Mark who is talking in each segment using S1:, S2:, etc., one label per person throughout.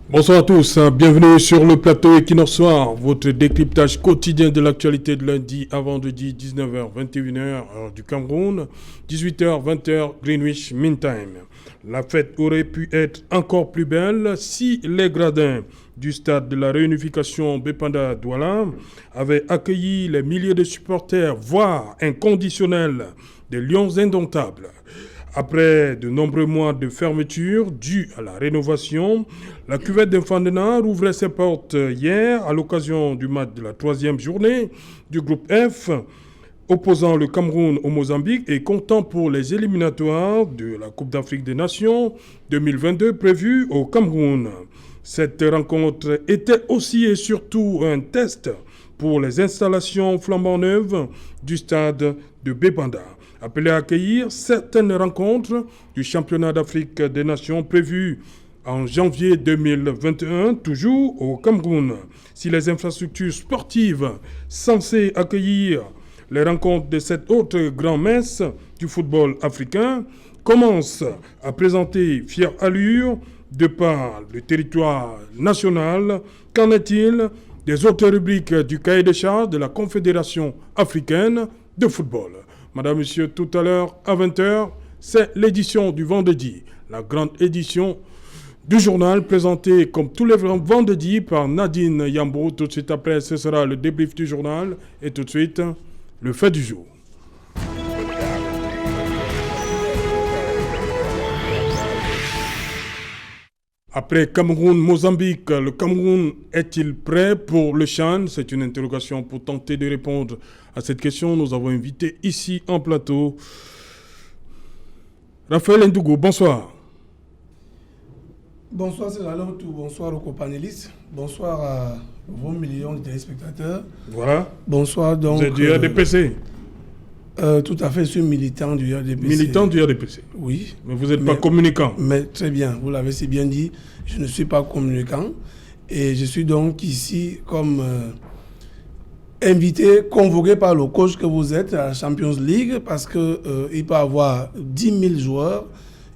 S1: Bonsoir à tous, bienvenue sur le plateau Equinox Soir, votre décryptage quotidien de l'actualité de lundi à vendredi, 19h, 21h, heure du Cameroun, 18h, 20h, Greenwich Mean Time. La fête aurait pu être encore plus belle si les gradins du stade de la réunification Bépanda Douala avaient accueilli les milliers de supporters, voire inconditionnels, des Lions indomptables. Après de nombreux mois de fermeture due à la rénovation, la cuvette d'Infandena rouvrait ses portes hier à l'occasion du match de la 3e journée du groupe F opposant le Cameroun au Mozambique et comptant pour les éliminatoires de la Coupe d'Afrique des Nations 2022 prévues au Cameroun. Cette rencontre était aussi et surtout un test pour les installations flambant neuves du stade de Bépanda, appelé à accueillir certaines rencontres du championnat d'Afrique des Nations prévues en janvier 2021, toujours au Cameroun. Si les infrastructures sportives censées accueillir les rencontres de cette autre grand-messe du football africain commencent à présenter fière allure de par le territoire national, qu'en est-il des autres rubriques du cahier des charges de la Confédération africaine de football? Madame, Monsieur, tout à l'heure, à 20h, c'est l'édition du vendredi, la grande édition du journal présentée comme tous les vendredis par Nadine Yambo. Tout de suite après, ce sera le débrief du journal et tout de suite, le fait du jour. Après Cameroun-Mozambique, le Cameroun est-il prêt pour le CHAN? C'est une interrogation. Pour tenter de répondre à cette question, nous avons invité ici en plateau Raphaël Ndougo. Bonsoir.
S2: Bonsoir, c'est Lalautou. Bonsoir aux co-panélistes. Bonsoir à vos millions de téléspectateurs.
S1: Voilà.
S2: Bonsoir donc.
S1: Vous êtes du RDPC?
S2: Tout à fait, je suis militant du RDPC.
S1: Militant du RDPC?
S2: Oui.
S1: Mais vous n'êtes pas communicant?
S2: Mais très bien, vous l'avez si bien dit, je ne suis pas communicant. Et je suis donc ici comme invité, convoqué par le coach que vous êtes à la Champions League, parce qu'il peut avoir 10 000 joueurs,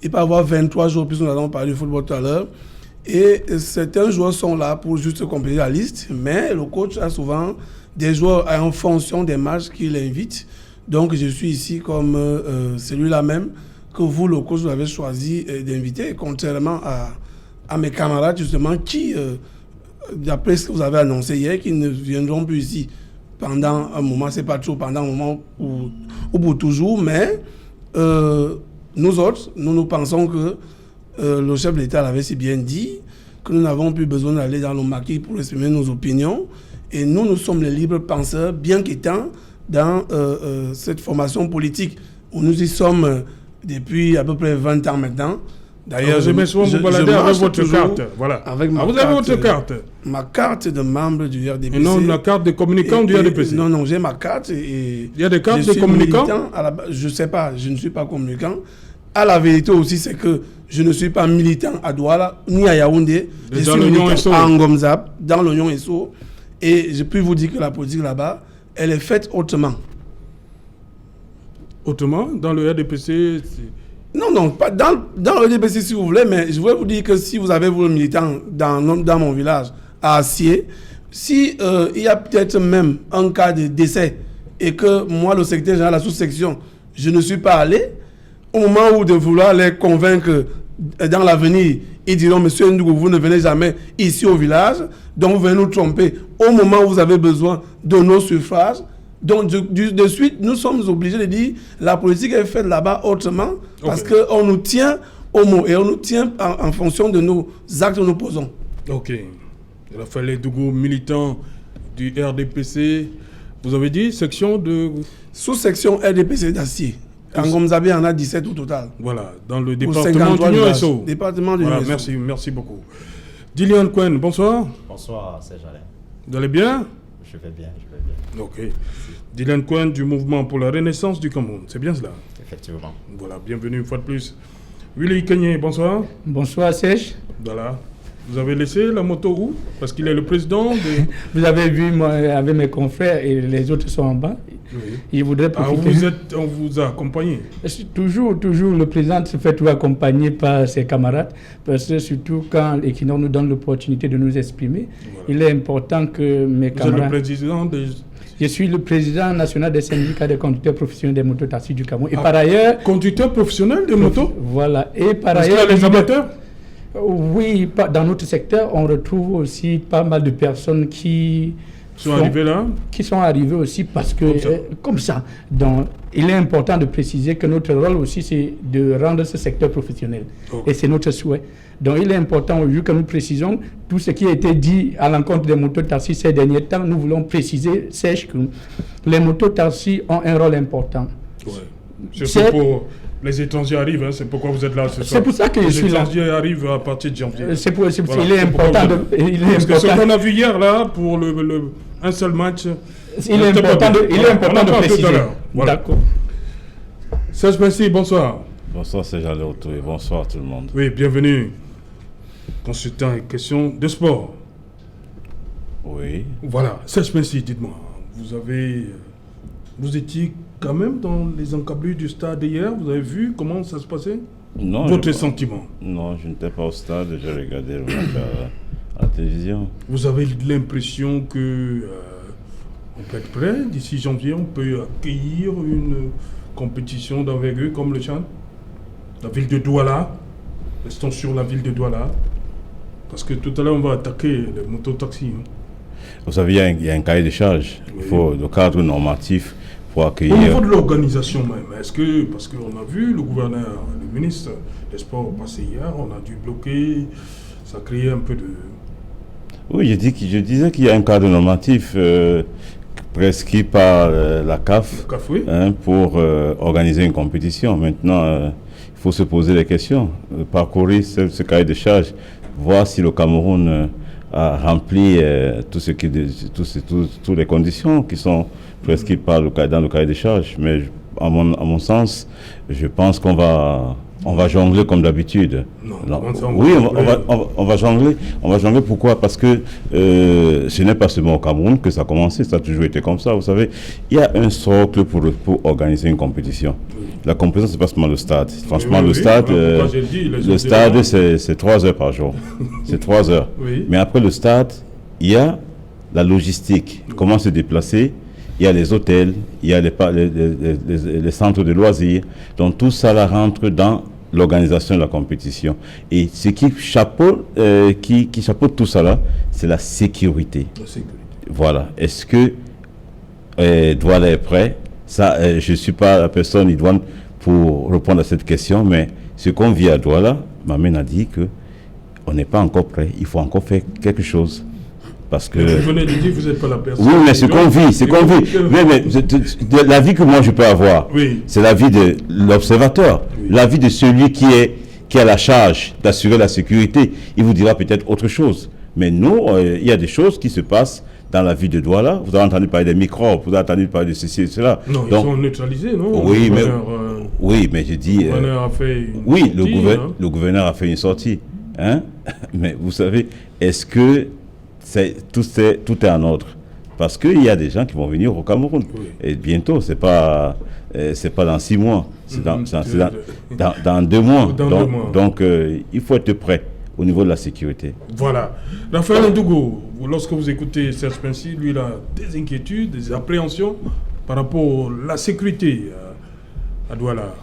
S2: il peut avoir 23 joueurs, puisque nous allons parler du football tout à l'heure. Et certains joueurs sont là pour juste compléter la liste, mais le coach a souvent des joueurs en fonction des matchs qu'il invite. Donc, je suis ici comme celui-là même que vous, le coach, vous avez choisi d'inviter, contrairement à mes camarades, justement, qui, d'après ce que vous avez annoncé hier, qui ne viendront plus ici pendant un moment, c'est pas trop pendant un moment ou pour toujours, mais nous autres, nous pensons que le chef de l'État l'avait si bien dit, que nous n'avons plus besoin d'aller dans nos maquis pour exprimer nos opinions, et nous sommes les libres penseurs, bien qu'étant dans cette formation politique où nous y sommes depuis à peu près 20 ans maintenant. D'ailleurs,
S1: vous aimez souvent vous balader avec votre carte. Voilà.
S2: Avec
S1: vous avez votre carte?
S2: Ma carte de membre du RDPC.
S1: Et non la carte de communicant du RDPC?
S2: Non, j'ai ma carte. Il
S1: y a des cartes de communicants?
S2: Je ne sais pas, je ne suis pas communicant. À la vérité aussi, c'est que je ne suis pas militant à Douala, ni à Yaoundé. Je suis militant à Ngomzab, dans l'Union Esso. Et je peux vous dire que la politique là-bas, elle est faite autrement.
S1: Autrement? Dans le RDPC?
S2: Non, pas dans le RDPC si vous voulez, mais je voulais vous dire que si vous avez vos militants dans mon village, à Assier, si il y a peut-être même un cas de décès et que moi, le secrétaire général de la sous-section, je ne suis pas allé, au moment où de vouloir les convaincre dans l'avenir, ils diront, monsieur Ndougo, vous ne venez jamais ici au village, donc vous venez nous tromper au moment où vous avez besoin de nos suffrages. Donc de suite, nous sommes obligés de dire la politique est faite là-bas autrement, parce qu'on nous tient au mot et on nous tient en fonction de nos actes que nous posons.
S1: Ok. Raphaël Ndougo, militant du RDPC, vous avez dit section de... Sous-section
S2: RDPC d'Assier. En Ngomzabé, il y en a 17 au total.
S1: Voilà, dans le département du Nord-Esso.
S2: Département du Nord-Esso.
S1: Voilà, merci beaucoup. Dillian Cohen, bonsoir.
S3: Bonsoir, Serge Alain.
S1: Vous allez bien?
S3: Je vais bien.
S1: Ok. Dillian Cohen du mouvement pour la renaissance du Cameroun, c'est bien cela?
S3: Effectivement.
S1: Voilà, bienvenue une fois de plus. Willy Kenyé, bonsoir.
S4: Bonsoir Serge.
S1: Voilà. Vous avez laissé la moto où? Parce qu'il est le président de...
S4: Vous avez vu, moi, avec mes confrères et les autres sont en bas.
S1: Oui.
S4: Ils voudraient profiter.
S1: On vous a accompagné?
S4: Toujours, le président se fait toujours accompagner par ses camarades, parce que surtout quand l'Equinor nous donne l'opportunité de nous exprimer, voilà. Il est important que mes camarades...
S1: Vous êtes le président de...
S4: Je suis le président national des syndicats des conducteurs professionnels des motos-taxis du Cameroun. Et par ailleurs...
S1: Conducteurs professionnels de motos?
S4: Voilà. Et par
S1: Est-ce
S4: ailleurs...
S1: qu'il y a les amateurs?
S4: Oui, dans notre secteur, on retrouve aussi pas mal de personnes qui
S1: sont arrivées là? Qui
S4: sont arrivées aussi parce que... Comme ça. Donc, il est important de préciser que notre rôle aussi, c'est de rendre ce secteur professionnel. Okay. Et c'est notre souhait. Donc, il est important, vu que nous précisons tout ce qui a été dit à l'encontre des motos-taxis ces derniers temps, nous voulons préciser, sache que les motos-taxis ont un rôle important.
S1: Ouais. C'est pour... Les étrangers arrivent, hein, c'est pourquoi vous êtes là ce soir.
S4: C'est pour ça que je suis là.
S1: Les étrangers arrivent à partir de janvier.
S4: Voilà, il est important de...
S1: Parce que ce qu'on a vu hier, là, pour un seul match...
S4: Il est important de préciser.
S1: Voilà. D'accord. Serge Pensy, bonsoir.
S5: Bonsoir, c'est Jalé Auto et bonsoir tout le monde.
S1: Oui, bienvenue. Consultant et question de sport.
S5: Oui.
S1: Voilà, Serge Pensy, dites-moi, vous étiez quand même dans les encablures du stade hier, vous avez vu comment ça se passait?
S5: Non.
S1: Votre sentiment?
S5: Non, je n'étais pas au stade, j'ai regardé le match à la télévision.
S1: Vous avez l'impression que on peut être prêt, d'ici janvier, on peut accueillir une compétition d'envergure comme le Tchad? La ville de Douala, restons sur la ville de Douala, parce que tout à l'heure on va attaquer les mototaxis. Hein.
S5: Vous savez, il y a un cahier de charge, oui. Il faut le cadre normatif. Pour accueillir.
S1: Au niveau de l'organisation même, est-ce que, parce qu'on a vu le gouverneur, le ministre des Sports passer hier, on a dû bloquer, ça a créé un peu de...
S5: Oui, je disais qu'il y a un cadre normatif prescrit par la CAF,
S1: oui.
S5: Pour organiser une compétition. Maintenant, il faut se poser les questions, parcourir ce cahier de charge, voir si le Cameroun a rempli toutes les conditions qui sont prescrites dans le cahier de charge. Mais à mon sens, je pense qu'on va jongler comme d'habitude. Oui, on va jongler. On va jongler pourquoi? Parce que ce n'est pas seulement au Cameroun que ça a commencé, ça a toujours été comme ça. Vous savez, il y a un socle pour organiser une compétition. La compétition, c'est pas seulement le stade. Franchement, le stade, c'est 3 heures par jour. C'est 3 heures.
S1: Oui.
S5: Mais après le stade, il y a la logistique. Comment se déplacer? Il y a les hôtels, il y a les centres de loisirs. Donc tout ça là rentre dans l'organisation de la compétition. Et ce qui chapeaute tout ça là, c'est la sécurité. Voilà. Est-ce que Douala est prêt? Ça, je ne suis pas la personne idoine pour répondre à cette question, mais ce qu'on vit à Douala, Mamène a dit qu'on n'est pas encore prêt. Il faut encore faire quelque chose. Parce que...
S1: Vous venez de dire que vous n'êtes pas la personne.
S5: Oui, mais c'est qu'on vit, c'est qu'on vit. Mais la vie que moi je peux avoir,
S1: oui.
S5: C'est la vie de l'observateur, oui. La vie de celui qui a la charge d'assurer la sécurité. Il vous dira peut-être autre chose. Mais nous, il y a des choses qui se passent dans la vie de Douala. Vous avez entendu parler des microbes, vous avez entendu parler de ceci et cela.
S1: Non, donc, ils sont neutralisés, non?
S5: Oui, mais je dis...
S1: Le gouverneur a fait une
S5: oui,
S1: sortie,
S5: le gouverneur a fait une sortie. Hein? Mais vous savez, est-ce que tout est en ordre? Parce qu'il y a des gens qui vont venir au Cameroun. Oui. Et bientôt, c'est pas dans 6 mois, c'est dans 2 mois. Donc, il faut être prêt au niveau de la sécurité.
S1: Voilà. Raphaël Ndougo, lorsque vous écoutez Serge Pensy, lui, il a des inquiétudes, des appréhensions par rapport à la sécurité à Douala.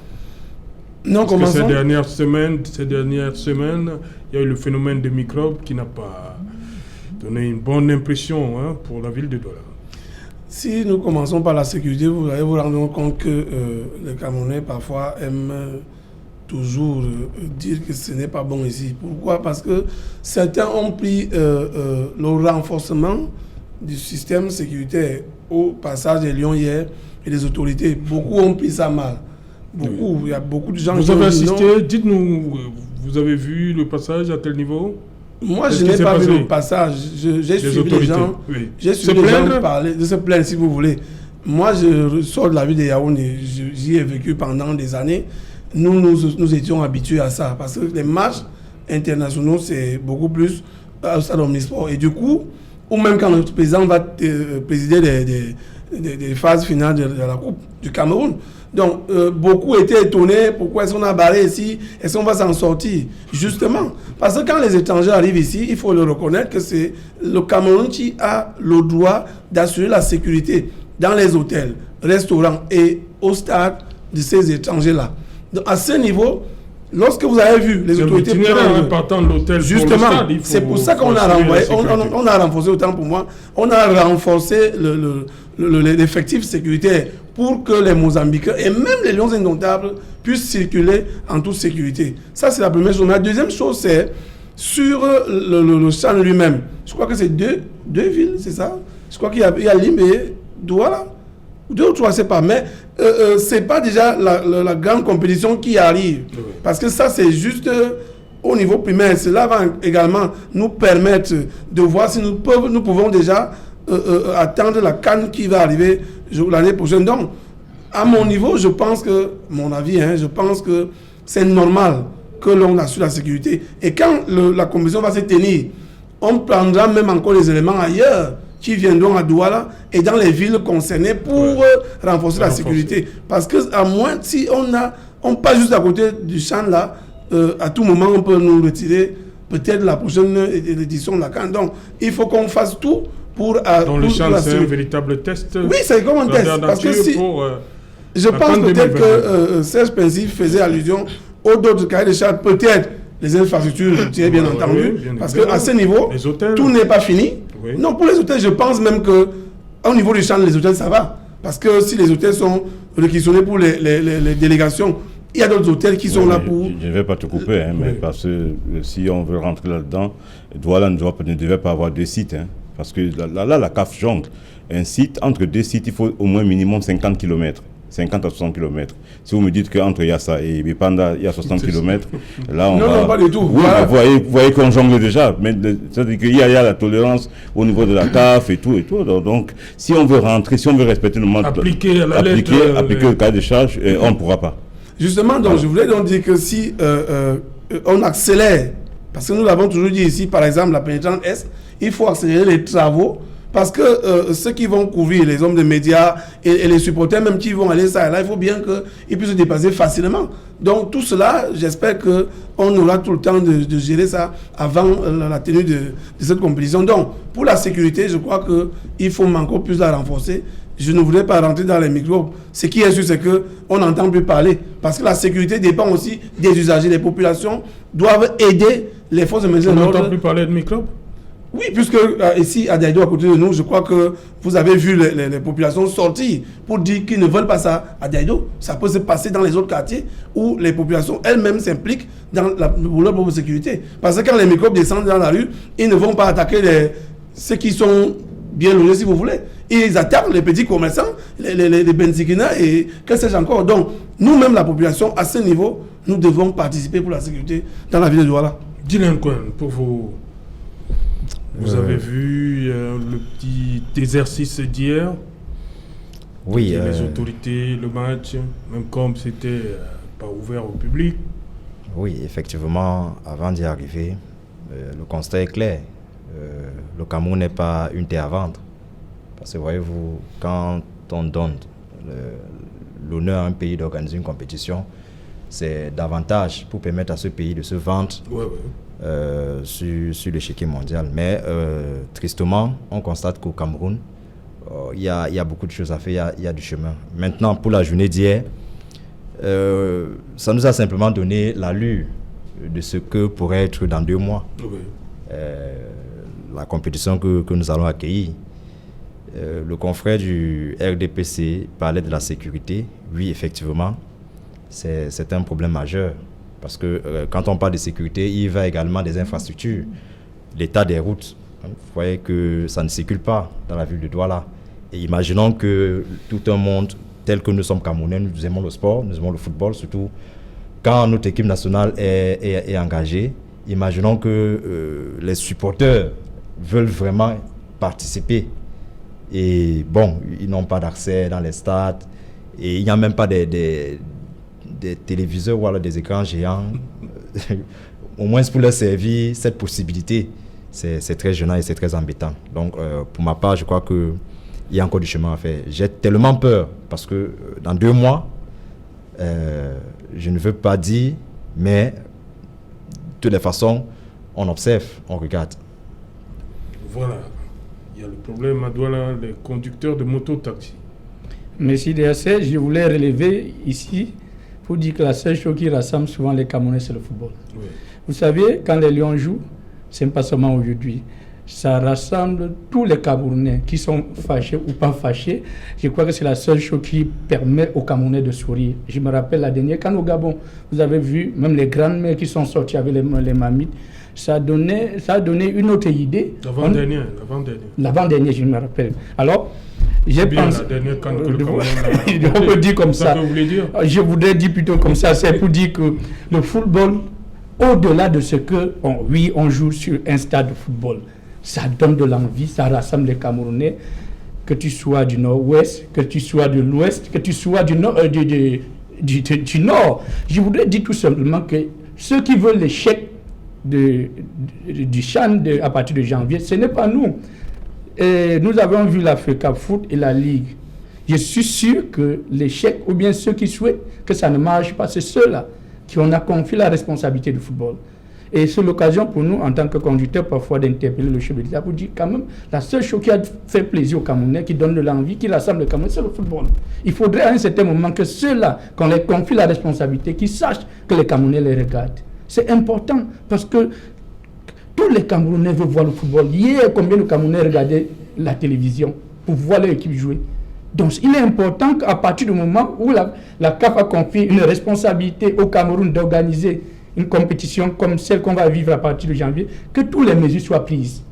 S2: Non,
S1: parce que ces dernières semaines, il y a eu le phénomène des microbes qui n'a pas donné une bonne impression pour la ville de Douala.
S2: Si nous commençons par la sécurité, vous allez vous rendre compte que les Camerounais parfois aiment toujours dire que ce n'est pas bon ici. Pourquoi? Parce que certains ont pris le renforcement du système sécuritaire au passage des Lions hier et les autorités. Beaucoup ont pris ça mal. Beaucoup, oui. Il y a beaucoup de gens
S1: qui avez assisté, dites-nous, vous avez vu le passage à quel niveau?
S2: Moi, je n'ai pas vu le passage. J'ai suivi les gens. Oui. J'ai suivi les gens parler, de se plaindre si vous voulez. Moi, je sors de la ville de Yaoundé. J'y ai vécu pendant des années. Nous étions habitués à ça. Parce que les matchs internationaux, c'est beaucoup plus au stade Omnisport. Et du coup, ou même quand notre président va présider des phases finales de la Coupe du Cameroun. Donc, beaucoup étaient étonnés, pourquoi est-ce qu'on a barré ici, est-ce qu'on va s'en sortir? Justement, parce que quand les étrangers arrivent ici, il faut le reconnaître que c'est le Cameroun qui a le droit d'assurer la sécurité dans les hôtels, restaurants et au stade de ces étrangers-là. Donc, à ce niveau, lorsque vous avez vu les autorités
S1: partant de l'hôtel,
S2: justement, c'est pour ça qu'on a renvoyé, on a renforcé, autant pour moi, on a renforcé l'effectif sécuritaire pour que les Mozambicains et même les Lions indomptables puissent circuler en toute sécurité. Ça, c'est la première chose. Mais la deuxième chose, c'est sur le CHAN lui-même. Je crois que c'est deux villes, c'est ça? Je crois qu'il y a Limbe et Douala. 2 ou 3, je ne sais pas. Mais ce n'est pas déjà la grande compétition qui arrive. Oui. Parce que ça, c'est juste au niveau primaire. Cela va également nous permettre de voir si nous pouvons déjà attendre la CAN qui va arriver l'année prochaine. Donc, à mon niveau, je pense que, mon avis, je pense que c'est normal que l'on assure la sécurité. Et quand la compétition va se tenir, on prendra même encore les éléments ailleurs qui viendront à Douala et dans les villes concernées pour renforcer la sécurité. Parce que à moins, si on passe juste à côté du champ là, à tout moment on peut nous retirer peut-être la prochaine édition de la CAN. Donc il faut qu'on fasse tout pour...
S1: Dans le champ, c'est un véritable test.
S2: Oui, c'est comme un test. Parce que si... je pense peut-être que Serge Pensif faisait allusion aux d'autres cahiers de charges, peut-être les infrastructures, tu as bien entendu, parce qu'à ce niveau, tout n'est pas fini. Oui. Non, pour les hôtels, je pense même qu'au niveau du champ, les hôtels, ça va. Parce que si les hôtels sont réquisitionnés pour les délégations, il y a d'autres hôtels qui sont là pour...
S5: Je ne vais pas te couper, mais parce que si on veut rentrer là-dedans, Douala ne devait pas avoir 2 sites. Parce que là, la CAF jongle. Un site, entre 2 sites, il faut au moins minimum 50 km. 50 à 60 km. Si vous me dites qu'entre Yassa et Bipanda, il y a 60 km, là,
S2: non, pas du tout.
S5: Oui, voilà. Vous voyez qu'on jongle déjà. Mais c'est-à-dire qu'il y a la tolérance au niveau de la CAF et tout. Donc, si on veut rentrer, si on veut respecter le mode...
S1: Appliquer
S5: le cas de charge, on ne pourra pas.
S2: Justement, donc, je voulais donc dire que si on accélère, parce que nous l'avons toujours dit ici, par exemple, la pénétrante Est, il faut accélérer les travaux. Parce que ceux qui vont couvrir, les hommes de médias et les supporters même qui vont aller ça et là, il faut bien qu'ils puissent se dépasser facilement. Donc tout cela, j'espère qu'on aura tout le temps de gérer ça avant la tenue de cette compétition. Donc pour la sécurité, je crois qu'il faut encore plus la renforcer. Je ne voudrais pas rentrer dans les microbes. Ce qui est sûr, c'est qu'on n'entend plus parler. Parce que la sécurité dépend aussi des usagers. Les populations doivent aider les forces de maintien de l'ordre.
S1: On n'entend plus parler de microbes?
S2: Oui, puisque ici, à Diaïdo, à côté de nous, je crois que vous avez vu les populations sortir pour dire qu'ils ne veulent pas ça à Diaïdo. Ça peut se passer dans les autres quartiers où les populations elles-mêmes s'impliquent pour leur propre sécurité. Parce que quand les microbes descendent dans la rue, ils ne vont pas attaquer ceux qui sont bien logés, si vous voulez. Ils attaquent les petits commerçants, les benzikina et que sais-je encore. Donc, nous-mêmes, la population, à ce niveau, nous devons participer pour la sécurité dans la ville de Douala.
S1: Dylan Cohen, pour vous... Vous avez vu le petit exercice d'hier?
S3: Oui.
S1: Les autorités, le match, même comme c'était pas ouvert au public.
S3: Oui, effectivement, avant d'y arriver, le constat est clair. Le Cameroun n'est pas une terre à vendre. Parce que voyez-vous, quand on donne l'honneur à un pays d'organiser une compétition, c'est davantage pour permettre à ce pays de se vendre. Sur l'échiquier mondial. Mais tristement, on constate qu'au Cameroun, il y a beaucoup de choses à faire, il y a du chemin. Maintenant, pour la journée d'hier, ça nous a simplement donné l'allure de ce que pourrait être dans 2 mois. La compétition que nous allons accueillir. Le confrère du RDPC parlait de la sécurité. Oui, effectivement, c'est un problème majeur. Parce que quand on parle de sécurité, il va également des infrastructures, l'état des routes. Vous voyez que ça ne circule pas dans la ville de Douala. Et imaginons que tout un monde tel que nous sommes Camerounais, nous aimons le sport, nous aimons le football, surtout quand notre équipe nationale est engagée. Imaginons que les supporters veulent vraiment participer. Et bon, ils n'ont pas d'accès dans les stades. Et il n'y a même pas des téléviseurs ou alors des écrans géants, au moins pour leur servir cette possibilité. c'est très gênant et c'est très embêtant. Donc, pour ma part, je crois qu'il y a encore du chemin à faire. J'ai tellement peur parce que dans 2 mois, je ne veux pas dire, mais de toutes les façons, on observe, on regarde.
S1: Voilà. Il y a le problème à Douala, les conducteurs de moto-taxi.
S4: Merci DSC. Je voulais relever ici pour dire que la seule chose qui rassemble souvent les Camerounais, c'est le football. Oui. Vous savez, quand les Lions jouent, ce n'est pas seulement aujourd'hui. Ça rassemble tous les Camerounais qui sont fâchés ou pas fâchés. Je crois que c'est la seule chose qui permet aux Camerounais de sourire. Je me rappelle la dernière, quand au Gabon, vous avez vu, même les grandes-mères qui sont sorties avec les mamites, ça a donné une autre idée. L'avant-dernier, je me rappelle. Alors, j'ai pensé... On peut dire comme ça. Je voudrais dire plutôt comme ça. C'est pour dire que le football, au-delà de ce que, on joue sur un stade de football, ça donne de l'envie, ça rassemble les Camerounais, que tu sois du nord-ouest, que tu sois de l'ouest, que tu sois du nord. Je voudrais dire tout simplement que ceux qui veulent l'échec du CHAN à partir de janvier, ce n'est pas nous. Et nous avons vu l'Africa Foot et la Ligue. Je suis sûr que l'échec, ou bien ceux qui souhaitent que ça ne marche pas, c'est ceux-là qui ont confié la responsabilité du football. Et c'est l'occasion pour nous, en tant que conducteurs, parfois d'interpeller le chef de l'État pour dire quand même, la seule chose qui a fait plaisir aux Camerounais, qui donne de l'envie, qui rassemble les Camerounais, c'est le football. Il faudrait à un certain moment que ceux-là, qu'on les confie la responsabilité, qu'ils sachent que les Camerounais les regardent. C'est important parce que tous les Camerounais veulent voir le football. Hier, combien de Camerounais regardaient la télévision pour voir leur équipe jouer? Donc, il est important qu'à partir du moment où la CAF a confié une responsabilité au Cameroun d'organiser une compétition comme celle qu'on va vivre à partir de janvier, que toutes les mesures soient prises.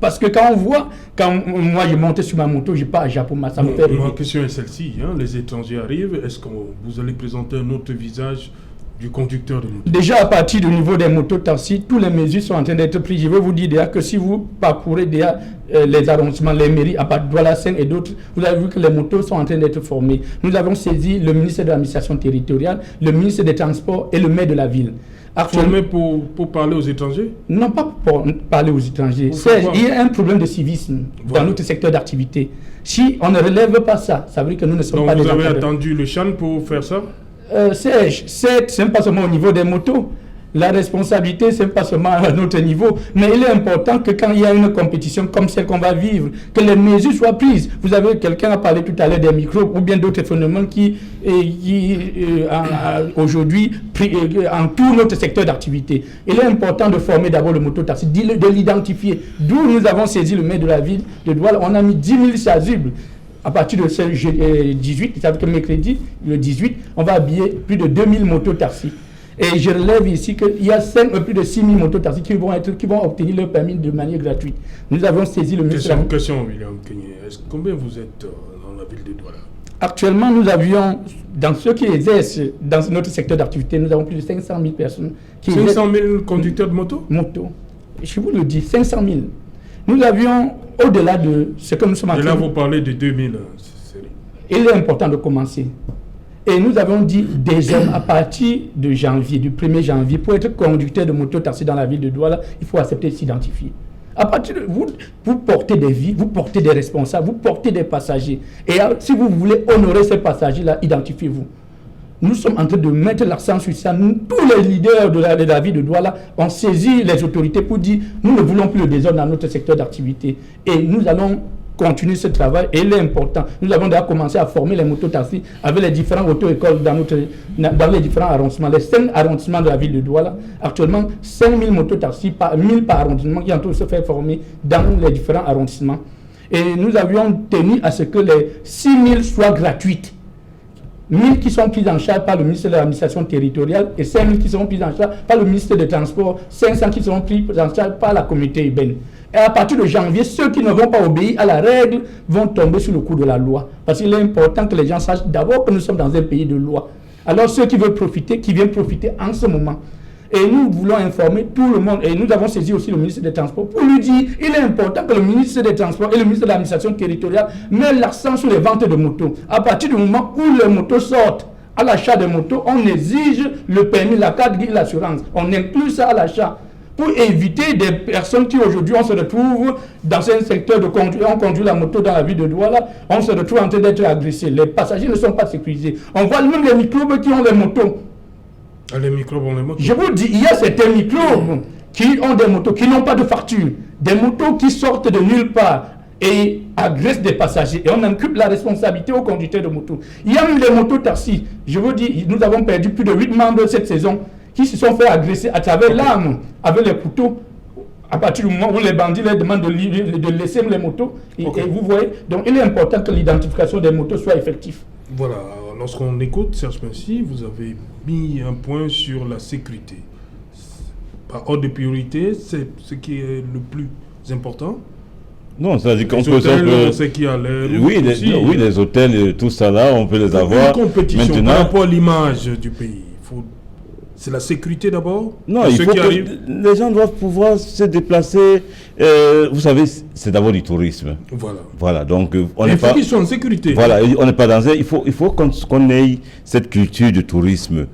S4: Parce que quand on voit, quand moi je monte sur ma moto, je pars à Japon, ça me fait rêver.
S1: Ma question est celle-ci, les étrangers arrivent, est-ce que vous allez présenter un autre visage du conducteur de moto?
S4: Déjà, à partir du niveau des motos-taxis, toutes les mesures sont en train d'être prises. Je veux vous dire déjà que si vous parcourez déjà les arrondissements, les mairies, à part Douala 5 et d'autres, vous avez vu que les motos sont en train d'être formées. Nous avons saisi le ministre de l'administration territoriale, le ministre des Transports et le maire de la ville.
S1: Formé pour parler aux étrangers?
S4: Non, pas pour parler aux étrangers. Il y a un problème de civisme dans notre secteur d'activité. Si on ne relève pas ça, ça veut dire que nous ne sommes pas des...
S1: Donc vous avez attendu le CHAN pour faire ça?
S4: C'est pas seulement au niveau des motos. La responsabilité, c'est pas seulement à notre niveau, mais il est important que quand il y a une compétition comme celle qu'on va vivre, que les mesures soient prises. Vous avez quelqu'un a parlé tout à l'heure des microbes ou bien d'autres phénomènes qui aujourd'hui entourent notre secteur d'activité. Il est important de former d'abord le mototaxi, de l'identifier. D'où nous avons saisi le maire de la ville de Douala. On a mis 10 000 chasubles. À partir de ce 18, ça veut dire que mercredi, le 18, on va habiller plus de 2000 motos-taxis. Et je relève ici qu'il y a plus de 6000 motos-taxis qui vont obtenir leur permis de manière gratuite. Nous avons saisi le ministère.
S1: Question, William Kenyé. Combien vous êtes dans la ville de Douala?
S4: Actuellement, nous avions, dans ceux qui exercent dans notre secteur d'activité, nous avons plus de 500 000 personnes.
S1: 500 000 conducteurs de moto?
S4: Moto. Je vous le dis, 500 000. Nous avions, au-delà de ce que nous sommes en train de...
S1: Et là, vous parlez de 2000.
S4: Il est important de commencer. Et nous avons dit déjà à partir de janvier, du 1er janvier, pour être conducteur de moto-taxi dans la ville de Douala, il faut accepter de s'identifier. À partir de vous portez des vies, vous portez des responsables, vous portez des passagers. Et si vous voulez honorer ces passagers-là, identifiez-vous. Nous sommes en train de mettre l'accent sur ça. Tous les leaders de la ville de Douala ont saisi les autorités pour dire nous ne voulons plus le désordre dans notre secteur d'activité. Et nous allons continuer ce travail et il est important. Nous avons déjà commencé à former les mototaxis avec les différentes auto-écoles dans les différents arrondissements. Les 5 arrondissements de la ville de Douala, actuellement 5000 mototaxis, 1000 par arrondissement qui sont en train de se faire former dans les différents arrondissements. Et nous avions tenu à ce que les 6000 soient gratuites. 1000 qui sont prises en charge par le ministre de l'administration territoriale et 5000 qui seront prises en charge par le ministre des Transports, 500 qui seront prises en charge par la communauté urbaine. Et à partir de janvier, ceux qui ne vont pas obéir à la règle vont tomber sous le coup de la loi. Parce qu'il est important que les gens sachent d'abord que nous sommes dans un pays de loi. Alors ceux qui veulent profiter, qui viennent profiter en ce moment. Et nous voulons informer tout le monde. Et nous avons saisi aussi le ministre des Transports pour lui dire il est important que le ministre des Transports et le ministre de l'administration territoriale mettent l'accent sur les ventes de motos. À partir du moment où les motos sortent, à l'achat des motos, on exige le permis, la carte grise, l'assurance. On inclut ça à l'achat. pour éviter des personnes qui aujourd'hui, on se retrouve dans un secteur de conduite, on conduit la moto dans la ville de Douala, on se retrouve en train d'être agressé. Les passagers ne sont pas sécurisés. On voit même les microbes qui ont les motos.
S1: Ah, les microbes ont les motos.
S4: Je vous dis, il y a certains microbes qui ont des motos, qui n'ont pas de facture. Des motos qui sortent de nulle part et agressent des passagers. Et on incube la responsabilité aux conducteurs de moto. Il y a même les motos taxis. Je vous dis, nous avons perdu plus de 8 membres cette saison qui se sont fait agresser à travers l'arme, avec les couteaux, à partir du moment où les bandits leur demandent de laisser les motos. Et vous voyez, donc il est important que l'identification des motos soit effective.
S1: Voilà, lorsqu'on écoute Serge Pensy, vous avez mis un point sur la sécurité. Par ordre de priorité, c'est ce qui est le plus important.
S5: Non, c'est-à-dire qu'on
S1: les
S5: peut...
S1: hôtels, on sait qu'il y a
S5: les hôtels, tout ça là, on peut les avoir.
S1: Une compétition
S5: maintenant,
S1: par rapport à l'image du pays. C'est la sécurité d'abord.
S5: Non, il faut que les gens doivent pouvoir se déplacer. Vous savez, c'est d'abord du tourisme. Voilà. Donc,
S1: il faut qu'ils soient en sécurité.
S5: Voilà, on n'est pas dans un... Il faut qu'on ait cette culture de tourisme.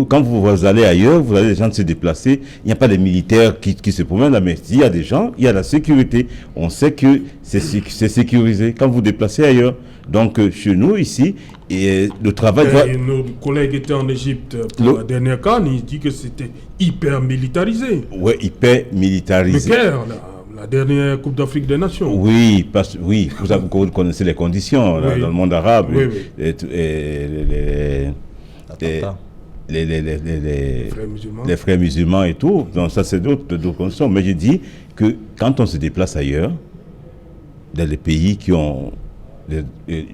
S5: Quand vous allez ailleurs, vous allez les gens se déplacer. Il n'y a pas de militaires qui se promènent là, mais il y a des gens, il y a la sécurité. On sait que c'est sécurisé quand vous vous déplacez ailleurs. Donc, chez nous, ici, et le travail doit...
S1: Nos collègues étaient en Égypte pour la dernière CAN, ils disent que c'était hyper militarisé.
S5: Oui, hyper militarisé.
S1: Le Caire, la dernière Coupe d'Afrique des Nations.
S5: Oui, vous connaissez les conditions là, dans le monde arabe. Les frères musulmans et tout. Donc ça, c'est d'autres conditions. Mais je dis que quand on se déplace ailleurs, dans les pays qui ont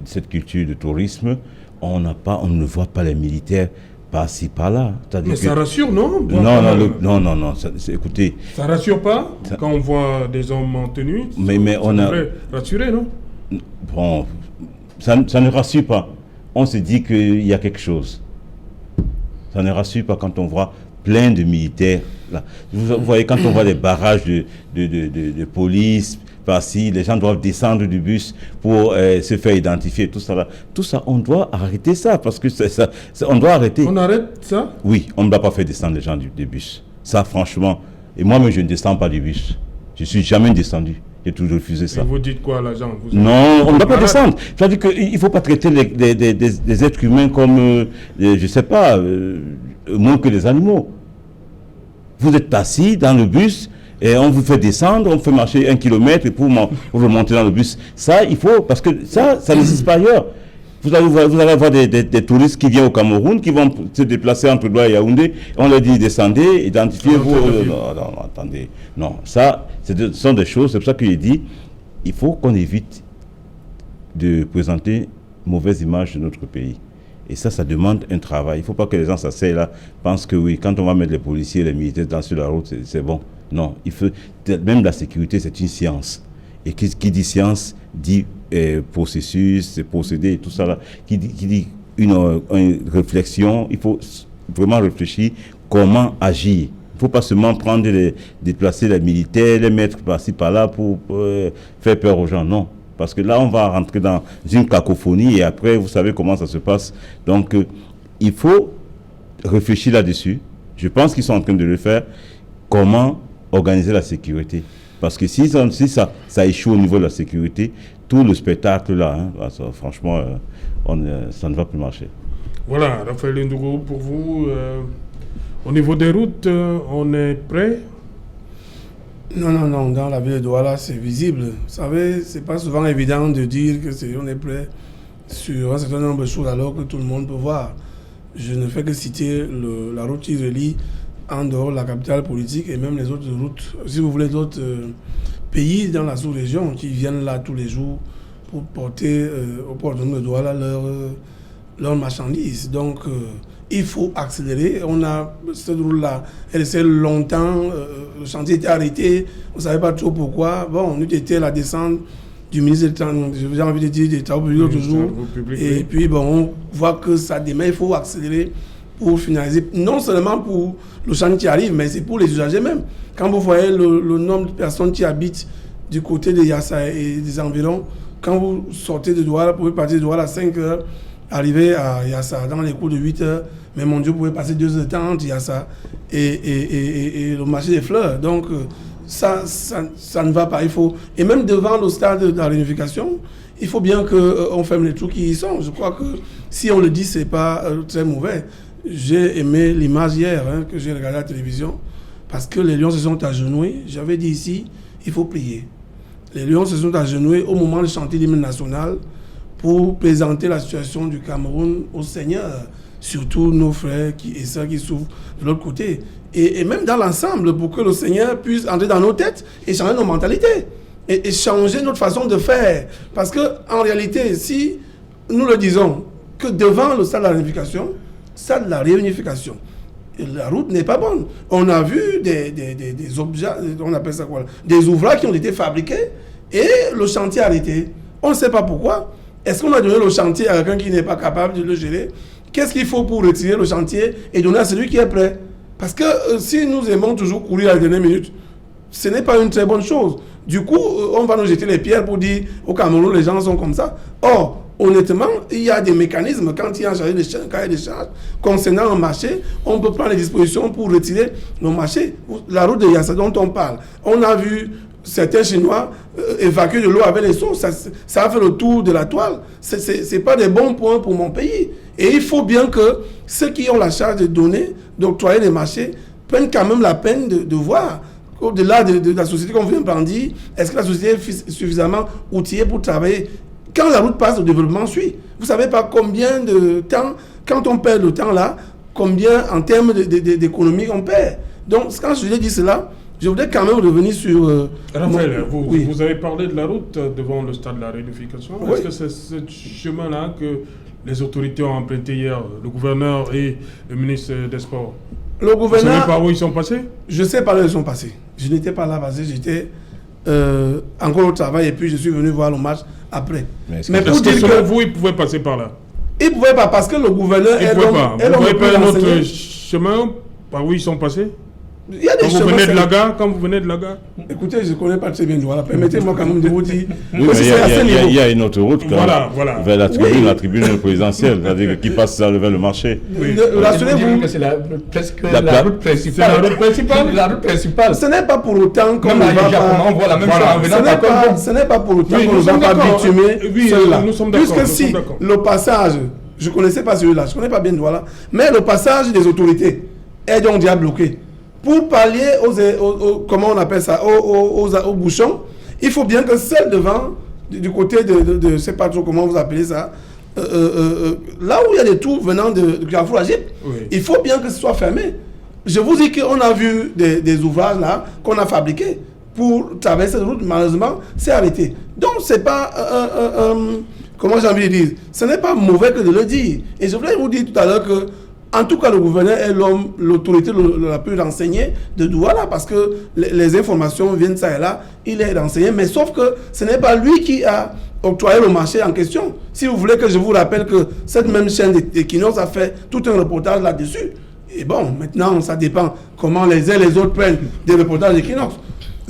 S5: cette culture de tourisme, on ne voit pas les militaires par-ci, par-là.
S1: Mais ça rassure, non?
S5: Non. Écoutez...
S1: Ça rassure pas quand on voit des hommes en tenue?
S5: Mais on a...
S1: rassurer, non?
S5: Bon, ça ne rassure pas. On se dit qu'il y a quelque chose. Ça ne rassure pas quand on voit plein de militaires là. Vous voyez, quand on voit des barrages de police par-ci, les gens doivent descendre du bus pour se faire identifier, tout ça là. Tout ça, on doit arrêter ça, parce que on doit arrêter.
S1: On arrête ça?
S5: Oui, on ne doit pas faire descendre les gens du bus. Ça, franchement. Et moi-même, je ne descends pas du bus. Je ne suis jamais descendu. J'ai toujours refusé ça.
S1: Et vous dites quoi à l'agent?
S5: Non, on ne doit pas descendre. C'est-à-dire qu'il ne faut pas traiter des êtres humains comme, je ne sais pas, moins que les animaux. Vous êtes assis dans le bus et on vous fait descendre, on fait marcher 1 kilomètre pour vous monter dans le bus. Ça, il faut, parce que ça n'existe pas ailleurs. Vous allez avoir des touristes qui viennent au Cameroun, qui vont se déplacer entre Douala et Yaoundé. On leur dit descendez, identifiez-vous. Non, attendez. Non, ça, ce sont des choses. C'est pour ça que j'ai dit, il faut qu'on évite de présenter mauvaise image de notre pays. Et ça demande un travail. Il ne faut pas que les gens s'asseyent là, pensent que oui, quand on va mettre les policiers, les militaires sur la route, c'est bon. Non, même la sécurité, c'est une science. Et qui dit science, dit processus, procédés et tout ça là. Qui dit une réflexion, il faut vraiment réfléchir comment agir. Il ne faut pas seulement déplacer les militaires, les mettre par-ci par-là pour faire peur aux gens, non. Parce que là, on va rentrer dans une cacophonie et après, vous savez comment ça se passe. Donc, il faut réfléchir là-dessus. Je pense qu'ils sont en train de le faire. Comment organiser la sécurité? Parce que si ça échoue au niveau de la sécurité, tout le spectacle là, franchement, ça ne va plus marcher.
S1: Voilà, Raphaël Ndougou, pour vous, au niveau des routes, on est prêt?
S2: Non, dans la ville de Douala, c'est visible. Vous savez, c'est pas souvent évident de dire qu'on est prêt sur un certain nombre de choses alors que tout le monde peut voir. Je ne fais que citer la route qui relie en dehors de la capitale politique et même les autres routes, si vous voulez, d'autres pays dans la sous-région qui viennent là tous les jours pour porter au port de Douala leurs marchandises. Donc, il faut accélérer. On a cette route-là, elle essaie longtemps, le chantier était arrêté, on ne savait pas trop pourquoi. Bon, on était la descente du ministre j'ai envie de dire, des travaux publics l'autre jour. Et puis, bon, on voit que ça démarre, il faut accélérer pour finaliser, non seulement pour le chantier qui arrive, mais c'est pour les usagers même. Quand vous voyez le nombre de personnes qui habitent du côté de Yassa et des environs, quand vous sortez de Douala, vous pouvez partir de Douala à 5h, arriver à Yassa dans les coups de 8 heures, mais mon Dieu, vous pouvez passer 2 heures de temps entre Yassa et le marché des fleurs. Donc, ça ne va pas. Il faut, et même devant le stade de la réunification, il faut bien qu'on ferme les trous qui y sont. Je crois que si on le dit, ce n'est pas très mauvais. J'ai aimé l'image hier que j'ai regardée à la télévision parce que les Lions se sont agenouillés. J'avais dit ici, il faut prier. Les Lions se sont agenouillés au moment de chanter l'hymne national pour présenter la situation du Cameroun au Seigneur, surtout nos frères et sœurs qui souffrent de l'autre côté. Et même dans l'ensemble, pour que le Seigneur puisse entrer dans nos têtes et changer nos mentalités et changer notre façon de faire. Parce qu'en réalité, si nous le disons, que devant le stade de la réunification, la route n'est pas bonne. On a vu des objets, on appelle ça quoi, des ouvrages qui ont été fabriqués et le chantier arrêté. On ne sait pas pourquoi. Est-ce qu'on a donné le chantier à quelqu'un qui n'est pas capable de le gérer? Qu'est-ce qu'il faut pour retirer le chantier et donner à celui qui est prêt? Parce que si nous aimons toujours courir à la dernière minute, ce n'est pas une très bonne chose. Du coup, on va nous jeter les pierres pour dire au Cameroun, les gens sont comme ça. Or, honnêtement, il y a des mécanismes. Quand il y a un cahier de charges concernant un marché, on peut prendre les dispositions pour retirer nos marchés. La route de Yassa dont on parle, on a vu certains Chinois évacuer de l'eau avec les seaux. Ça a fait le tour de la toile. Ce n'est pas des bons points pour mon pays. Et il faut bien que ceux qui ont la charge de donner, d'octroyer les marchés, prennent quand même la peine de voir, au-delà de la société qu'on vient de dire, est-ce que la société est suffisamment outillée pour travailler? Quand la route passe, le développement suit. Vous ne savez pas combien de temps, quand on perd le temps là, combien en termes d'économie on perd. Donc, quand je dis cela, je voudrais quand même revenir sur...
S1: Raphaël, vous avez parlé de la route devant le stade de la réunification. Oui. Est-ce que c'est ce chemin-là que les autorités ont emprunté hier, le gouverneur et le ministre des Sports?
S2: Le gouverneur...
S1: Vous savez par où ils sont passés?
S2: Je sais par où ils sont passés. Je n'étais pas là parce que j'étais encore au travail et puis je suis venu voir le match après.
S1: Mais pour dire que vous, ils pouvaient passer par là?
S2: Ils ne pouvaient pas parce que le gouverneur...
S1: Ils ne pouvaient pas. Vous n'avez pas un autre chemin par où ils sont passés?
S2: Il y a des
S1: quand vous venez de la gare,
S2: Écoutez, je ne connais pas très bien Douala. Permettez-moi quand même de vous dire...
S5: Il y a une autre route
S1: voilà.
S5: vers la tribune présidentielle, c'est-à-dire qui passe vers le marché.
S2: Rassurez-vous
S4: que c'est presque la route principale. La route principale.
S2: Ce n'est pas pour autant qu'on ne va pas...
S4: On voit la même chose en venant.
S2: Ce n'est pas pour autant qu'on ne va pas bitumer cela.
S1: Nous sommes d'accord.
S2: Puisque si le passage, je ne connaissais pas celui-là, je ne connais pas bien Douala, mais le passage des autorités est donc déjà bloqué. Pour pallier comment on appelle ça, aux bouchons, il faut bien que celle devant, du côté de je ne sais pas trop comment vous appelez ça, là où il y a des trous venant de Carrefour Agip, il faut bien que ce soit fermé. Je vous dis qu'on a vu des ouvrages là qu'on a fabriqués pour traverser cette route, malheureusement, c'est arrêté. Donc, c'est pas comment j'ai envie de dire, ce n'est pas mauvais que de le dire. Et je voulais vous dire tout à l'heure que en tout cas, le gouverneur est l'autorité la plus renseignée de Douala parce que les informations viennent ça et là, il est renseigné, mais sauf que ce n'est pas lui qui a octroyé le marché en question. Si vous voulez que je vous rappelle que cette même chaîne d'Equinox a fait tout un reportage là-dessus. Et bon, maintenant, ça dépend comment les uns et les autres prennent des reportages d'Equinox.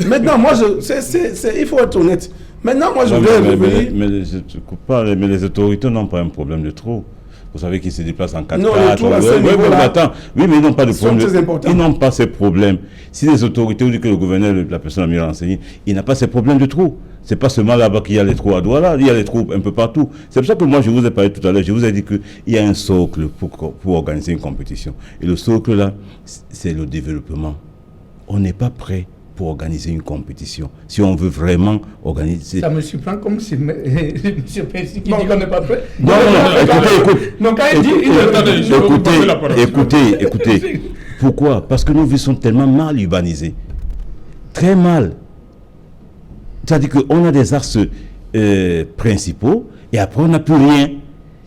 S2: Maintenant, moi, il faut être honnête. Maintenant, moi, je voudrais revenir...
S5: Mais les autorités n'ont pas un problème de trop. Vous savez qu'ils se déplacent en 4x4.
S2: Non, le trou à ce niveau-là,
S5: oui, mais ils n'ont pas de problème.
S2: Ils
S5: n'ont pas ces problèmes. Si les autorités ou que le gouverneur, la personne a mieux renseigné, il n'a pas ces problèmes de trous. C'est pas seulement là-bas qu'il y a les trous à Douala, il y a les trous un peu partout. C'est pour ça que moi, je vous ai parlé tout à l'heure, je vous ai dit qu'il y a un socle pour organiser une compétition. Et le socle là, c'est le développement. On n'est pas prêt pour organiser une compétition. Si on veut vraiment organiser...
S4: Ça me surprend comme si M. Pessi qui dit qu'on n'est pas prêt.
S5: Non, écoutez. Pourquoi? Parce que nos villes sont tellement mal urbanisées. Très mal. C'est-à-dire qu'on a des axes principaux et après on n'a plus rien.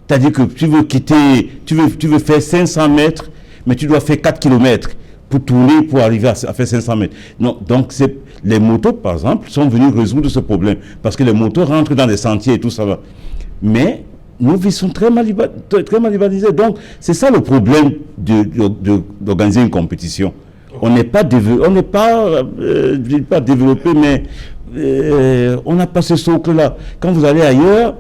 S5: C'est-à-dire que tu veux quitter, tu veux faire 500 mètres, mais tu dois faire 4 km. Pour tourner, pour arriver à faire 500 mètres. Non, donc, les motos, par exemple, sont venus résoudre ce problème. Parce que les motos rentrent dans les sentiers et tout ça va. Mais nos villes sont très mal urbanisées. Donc, c'est ça le problème d'organiser une compétition. On n'est pas développé, mais on n'a pas ce socle-là. Quand vous allez ailleurs,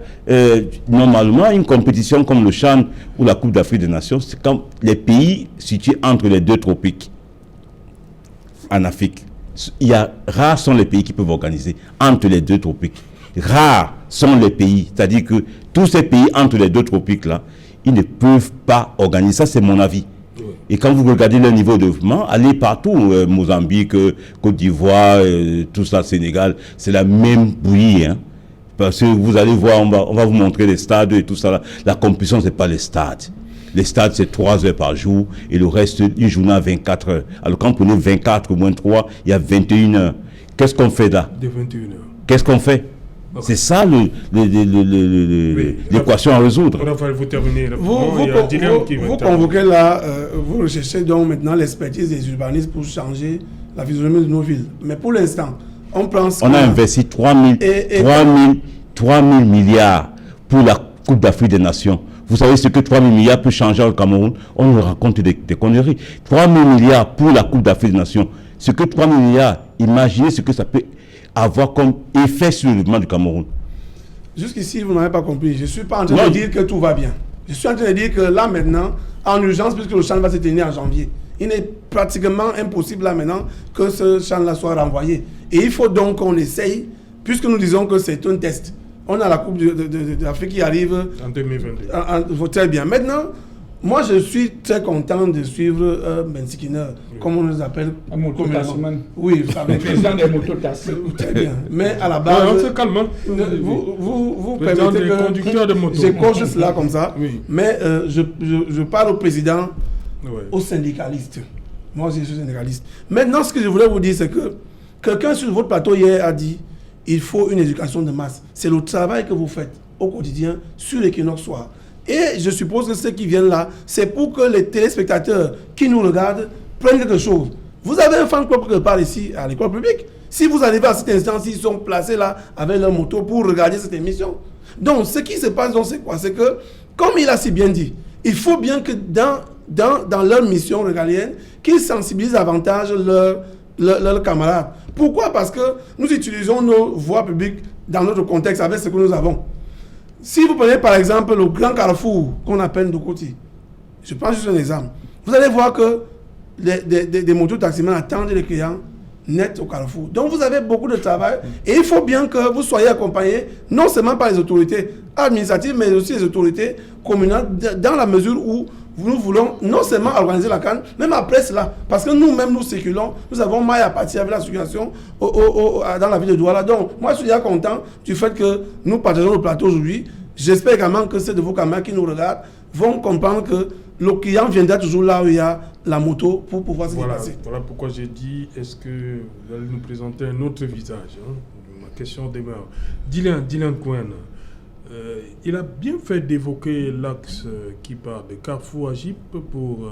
S5: normalement, une compétition comme le CHAN ou la Coupe d'Afrique des Nations, c'est quand les pays situés entre les deux tropiques en Afrique. Rares sont les pays qui peuvent organiser entre les deux tropiques. Rares sont les pays. C'est-à-dire que tous ces pays entre les deux tropiques-là, ils ne peuvent pas organiser. Ça, c'est mon avis. Et quand vous regardez le niveau de développement, allez partout, Mozambique, Côte d'Ivoire, tout ça, Sénégal, c'est la même bouillie. Hein. Parce que vous allez voir, on va vous montrer les stades et tout ça. Là. La compétition, ce n'est pas les stades. Les stades, c'est 3 heures par jour et le reste, une journée à 24 heures. Alors quand on prenait 24 moins 3, il y a 21 heures. Qu'est-ce qu'on fait là?
S1: De 21 heures.
S5: Qu'est-ce qu'on fait? Okay. C'est ça l'équation à résoudre.
S1: Raphaël, vous terminez.
S2: Vous convoquez là, vous recherchez donc maintenant l'expertise des urbanistes pour changer la physionomie de nos villes. Mais pour l'instant, on a
S5: investi 3 000 milliards pour la Coupe d'Afrique des Nations. Vous savez ce que 3 000 milliards peut changer au Cameroun? On nous raconte des conneries. 3 000 milliards pour la Coupe d'Afrique des Nations. Ce que 3 000 milliards, imaginez ce que ça peut avoir comme effet sur le développement du Cameroun.
S2: Jusqu'ici, vous n'avez pas compris. Je ne suis pas en train de dire que tout va bien. Je suis en train de dire que là maintenant, en urgence, puisque le CHAN va se tenir en janvier, il est pratiquement impossible là maintenant que ce CHAN-là soit renvoyé. Et il faut donc qu'on essaye, puisque nous disons que c'est un test. On a la Coupe d'Afrique qui arrive
S1: en 2022.
S2: Très bien. Maintenant, moi je suis très content de suivre Bensikiner, comme on nous appelle. Oui,
S4: le président des mototasses.
S2: Très bien. Mais à la base,
S1: on se calme.
S2: Vous permettez que j'écorche cela comme ça. Oui. Mais je parle au président, aux syndicalistes. Moi aussi je suis syndicaliste. Maintenant, ce que je voulais vous dire, c'est que quelqu'un sur votre plateau hier a dit il faut une éducation de masse. C'est le travail que vous faites au quotidien sur l'Équinoxe Soir. Et je suppose que ceux qui viennent là, c'est pour que les téléspectateurs qui nous regardent prennent quelque chose. Vous avez un fan club quelque part ici à l'école publique. Si vous arrivez à cet instant, ils sont placés là avec leur moto pour regarder cette émission. Donc, ce qui se passe, c'est quoi? C'est que, comme il a si bien dit, il faut bien que dans leur mission régalienne, qu'ils sensibilisent davantage leurs camarades. Pourquoi? Parce que nous utilisons nos voies publiques dans notre contexte avec ce que nous avons. Si vous prenez par exemple le grand carrefour qu'on appelle Ndokoti, je prends juste un exemple, vous allez voir que des motos-taximans attendent les clients net au carrefour. Donc vous avez beaucoup de travail et il faut bien que vous soyez accompagnés non seulement par les autorités administratives mais aussi les autorités communales dans la mesure où nous voulons non seulement organiser la CAN, même après cela, parce que nous-mêmes nous circulons, nous avons maille à partir avec la circulation dans la ville de Douala. Donc moi je suis déjà content du fait que nous partageons le plateau aujourd'hui. J'espère également que ceux de vos camarades qui nous regardent vont comprendre que le client viendra toujours là où il y a la moto pour pouvoir se déplacer.
S1: Voilà pourquoi j'ai dit, est-ce que vous allez nous présenter un autre visage, hein? Ma question demeure. Dylan Cohen, il a bien fait d'évoquer l'axe qui part de Carrefour à Gip pour,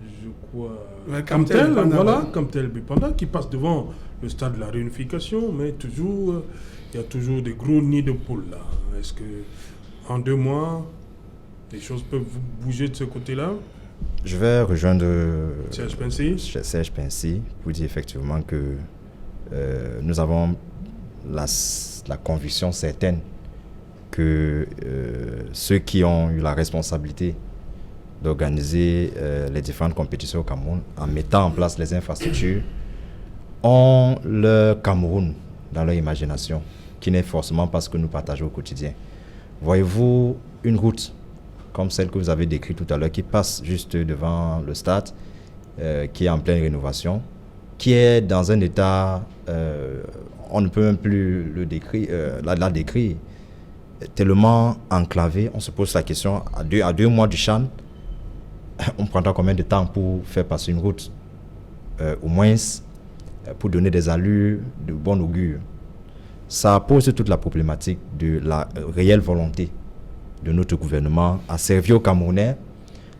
S1: je crois, Camtel Bipanda, qui passe devant le stade de la réunification, mais toujours, il y a toujours des gros nids de poules là. Est-ce que en 2 mois, les choses peuvent bouger de ce côté-là?
S3: Je vais rejoindre
S1: Serge
S3: Pensy pour dire effectivement que nous avons la conviction certaine que ceux qui ont eu la responsabilité d'organiser les différentes compétitions au Cameroun en mettant en place les infrastructures ont le Cameroun dans leur imagination, qui n'est forcément pas ce que nous partageons au quotidien. Voyez-vous une route comme celle que vous avez décrite tout à l'heure, qui passe juste devant le stade, qui est en pleine rénovation, qui est dans un état, on ne peut même plus la décrire, tellement enclavé. On se pose la question, à deux mois du CHAN, on prendra combien de temps pour faire passer une route, au moins pour donner des allures de bon augure. Ça pose toute la problématique de la réelle volonté de notre gouvernement à servir aux Camerounais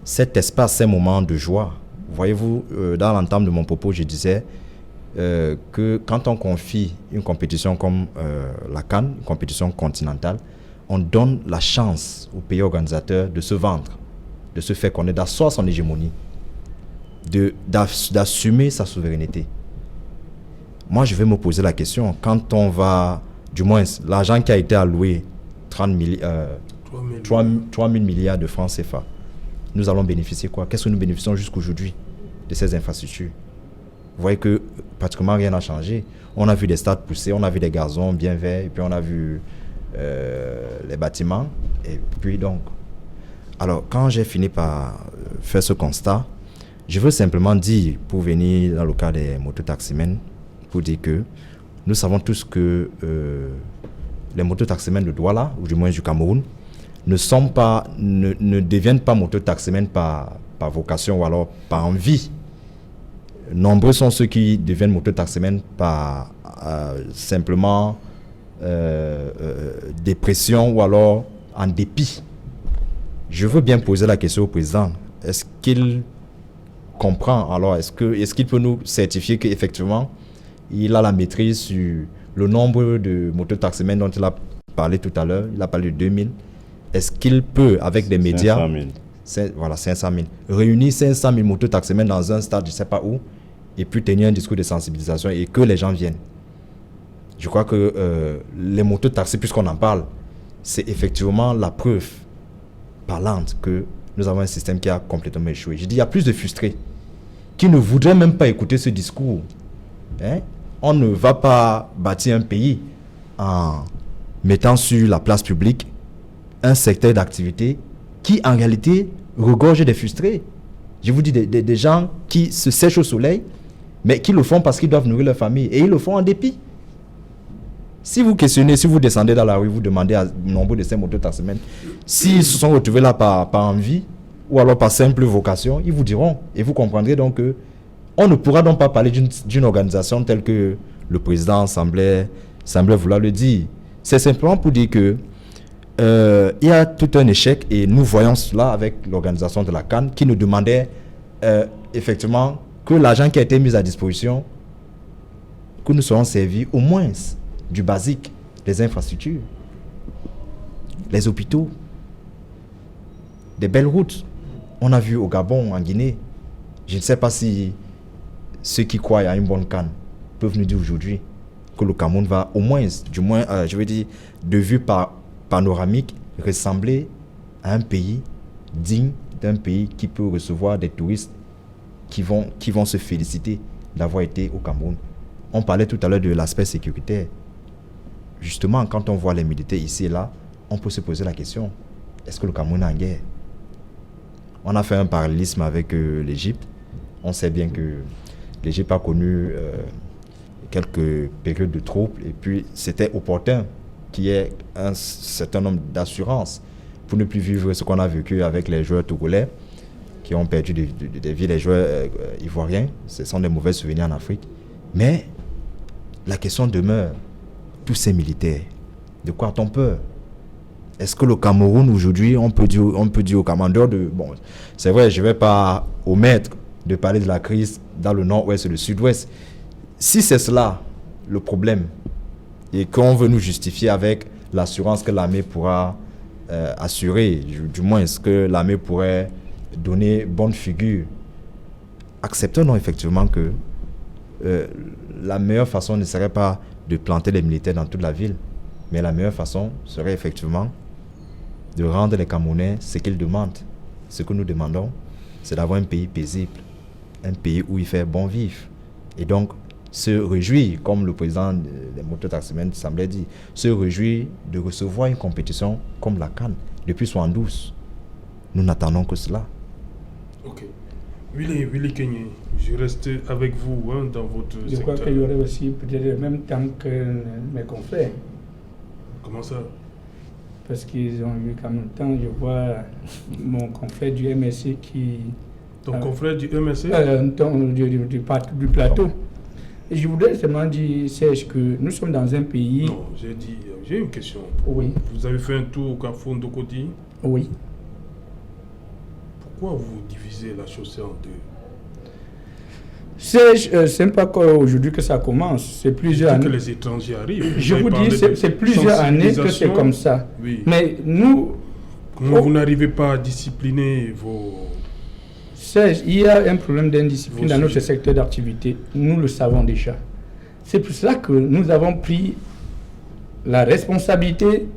S3: cet espace, ces moments de joie. Voyez-vous, dans l'entame de mon propos, je disais que quand on confie une compétition comme la CAN, une compétition continentale, on donne la chance aux pays organisateurs de se vendre, de se faire connaître, d'asseoir son hégémonie, d'assumer sa souveraineté. moi je vais me poser la question, quand on va, du moins l'argent qui a été alloué, 3 000 milliards de francs CFA, nous allons bénéficier quoi? Qu'est-ce que nous bénéficions jusqu'aujourd'hui de ces infrastructures? Vous voyez que pratiquement rien n'a changé. On a vu des stades poussés, on a vu des gazons bien verts, et puis on a vu les bâtiments. Et puis donc, alors quand j'ai fini par faire ce constat, je veux simplement dire, pour venir dans le cas des mototaximens, pour dire que nous savons tous que les mototaximens de Douala, ou du moins du Cameroun, ne deviennent pas mototaximens par vocation ou alors par envie. Nombreux sont ceux qui deviennent mototaximens par simplement dépression ou alors en dépit. Je veux bien poser la question au président. Est-ce qu'il comprend? Alors, est-ce qu'il peut nous certifier qu'effectivement, il a la maîtrise sur le nombre de mototaximens dont il a parlé tout à l'heure? Il a parlé de 2000. Est-ce qu'il peut, avec des médias...
S5: 500 000.
S3: Voilà, 500 000. Réunir 500 000 mototaximens dans un stade, je ne sais pas où, et puis tenir un discours de sensibilisation et que les gens viennent. Je crois que les mototaxis, puisqu'on en parle, c'est effectivement la preuve parlante que nous avons un système qui a complètement échoué. Je dis, il y a plus de frustrés qui ne voudraient même pas écouter ce discours. Hein? On ne va pas bâtir un pays en mettant sur la place publique un secteur d'activité qui, en réalité, regorge des frustrés. Je vous dis, des gens qui se sèchent au soleil, mais qui le font parce qu'ils doivent nourrir leur famille. Et ils le font en dépit. Si vous questionnez, si vous descendez dans la rue, vous demandez à nombre de ces mototaximens s'ils se sont retrouvés là par envie ou alors par simple vocation, ils vous diront. Et vous comprendrez donc que on ne pourra donc pas parler d'une organisation telle que le président semblait vouloir le dire. C'est simplement pour dire que il y a tout un échec et nous voyons cela avec l'organisation de la CAN qui nous demandait effectivement que l'argent qui a été mis à disposition, que nous soyons servis au moins du basique, les infrastructures, les hôpitaux, des belles routes. On a vu au Gabon, en Guinée. Je ne sais pas si ceux qui croient à une bonne CAN peuvent nous dire aujourd'hui que le Cameroun va au moins, je veux dire, de vue panoramique, ressembler à un pays digne d'un pays qui peut recevoir des touristes qui vont se féliciter d'avoir été au Cameroun. On parlait tout à l'heure de l'aspect sécuritaire. Justement, quand on voit les militaires ici et là, on peut se poser la question, est-ce que le Cameroun est en guerre? On a fait un parallélisme avec l'Égypte. On sait bien que l'Égypte a connu quelques périodes de troubles et puis c'était opportun qu'il y ait un certain nombre d'assurances pour ne plus vivre ce qu'on a vécu avec les joueurs togolais qui ont perdu des vies, les joueurs ivoiriens. Ce sont des mauvais souvenirs en Afrique. Mais la question demeure, tous ces militaires, de quoi a-t-on peur? Est-ce que le Cameroun aujourd'hui, on peut dire au commandeur de... Bon, c'est vrai, je ne vais pas omettre de parler de la crise dans le nord-ouest et le sud-ouest. Si c'est cela le problème, et qu'on veut nous justifier avec l'assurance que l'armée pourra assurer, du moins est-ce que l'armée pourrait donner bonne figure, acceptons effectivement que la meilleure façon ne serait pas de planter les militaires dans toute la ville, mais la meilleure façon serait effectivement de rendre les Camerounais ce qu'ils demandent. Ce que nous demandons, c'est d'avoir un pays paisible, un pays où il fait bon vivre. Et donc, se réjouir, comme le président des mototaximens semblait dire, se réjouir de recevoir une compétition comme la CAN depuis 1972. Nous n'attendons que cela.
S1: Ok. Willy Kenye, je reste avec vous dans votre secteur.
S4: Je crois qu'il y aurait aussi peut-être le même temps que mes confrères.
S1: Comment ça?
S4: Parce qu'ils ont eu quand même temps, je vois mon confrère du MSC qui...
S1: Ton confrère du MSC?
S4: Du plateau. Et je voudrais seulement dire, Serge, que nous sommes dans un pays...
S1: Non, j'ai une question.
S4: Oui.
S1: Vous avez fait un tour au Carrefour Ndokoti?
S4: Oui.
S1: Pourquoi vous divisez la chaussée en deux?
S4: C'est pas qu'aujourd'hui que ça commence, c'est plusieurs années.
S1: Que les étrangers arrivent.
S4: Je vous dis, c'est plusieurs années que c'est comme ça.
S1: Oui.
S4: Mais nous...
S1: Comment vous n'arrivez pas à discipliner vos...
S4: Serge, il y a un problème d'indiscipline dans notre secteur d'activité. Nous le savons déjà. C'est pour cela que nous avons pris la responsabilité.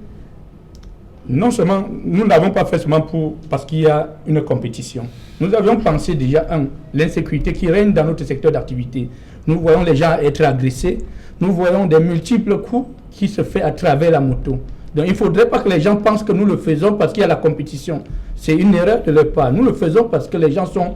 S4: Non seulement, nous n'avons pas fait seulement parce qu'il y a une compétition. Nous avions pensé déjà, l'insécurité qui règne dans notre secteur d'activité. Nous voyons les gens être agressés. Nous voyons des multiples coups qui se font à travers la moto. Donc il ne faudrait pas que les gens pensent que nous le faisons parce qu'il y a la compétition. C'est une erreur de leur part. Nous le faisons parce que les gens sont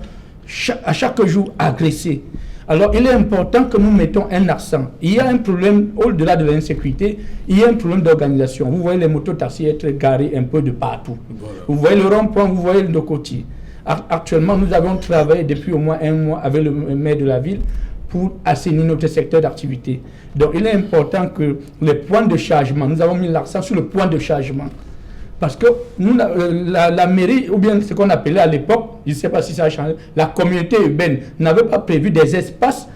S4: à chaque jour agressés. Alors il est important que nous mettons un accent. Il y a un problème au-delà de l'insécurité, il y a un problème d'organisation. Vous voyez les motos-taxis être garés un peu de partout. Voilà. Vous voyez le rond-point, vous voyez le côté. Actuellement, nous avons travaillé depuis au moins un mois avec le maire de la ville pour assainir notre secteur d'activité. Donc il est important que les points de chargement, nous avons mis l'accent sur le point de chargement. Parce que nous, la mairie, ou bien ce qu'on appelait à l'époque, je ne sais pas si ça a changé, la communauté urbaine n'avait pas prévu des espaces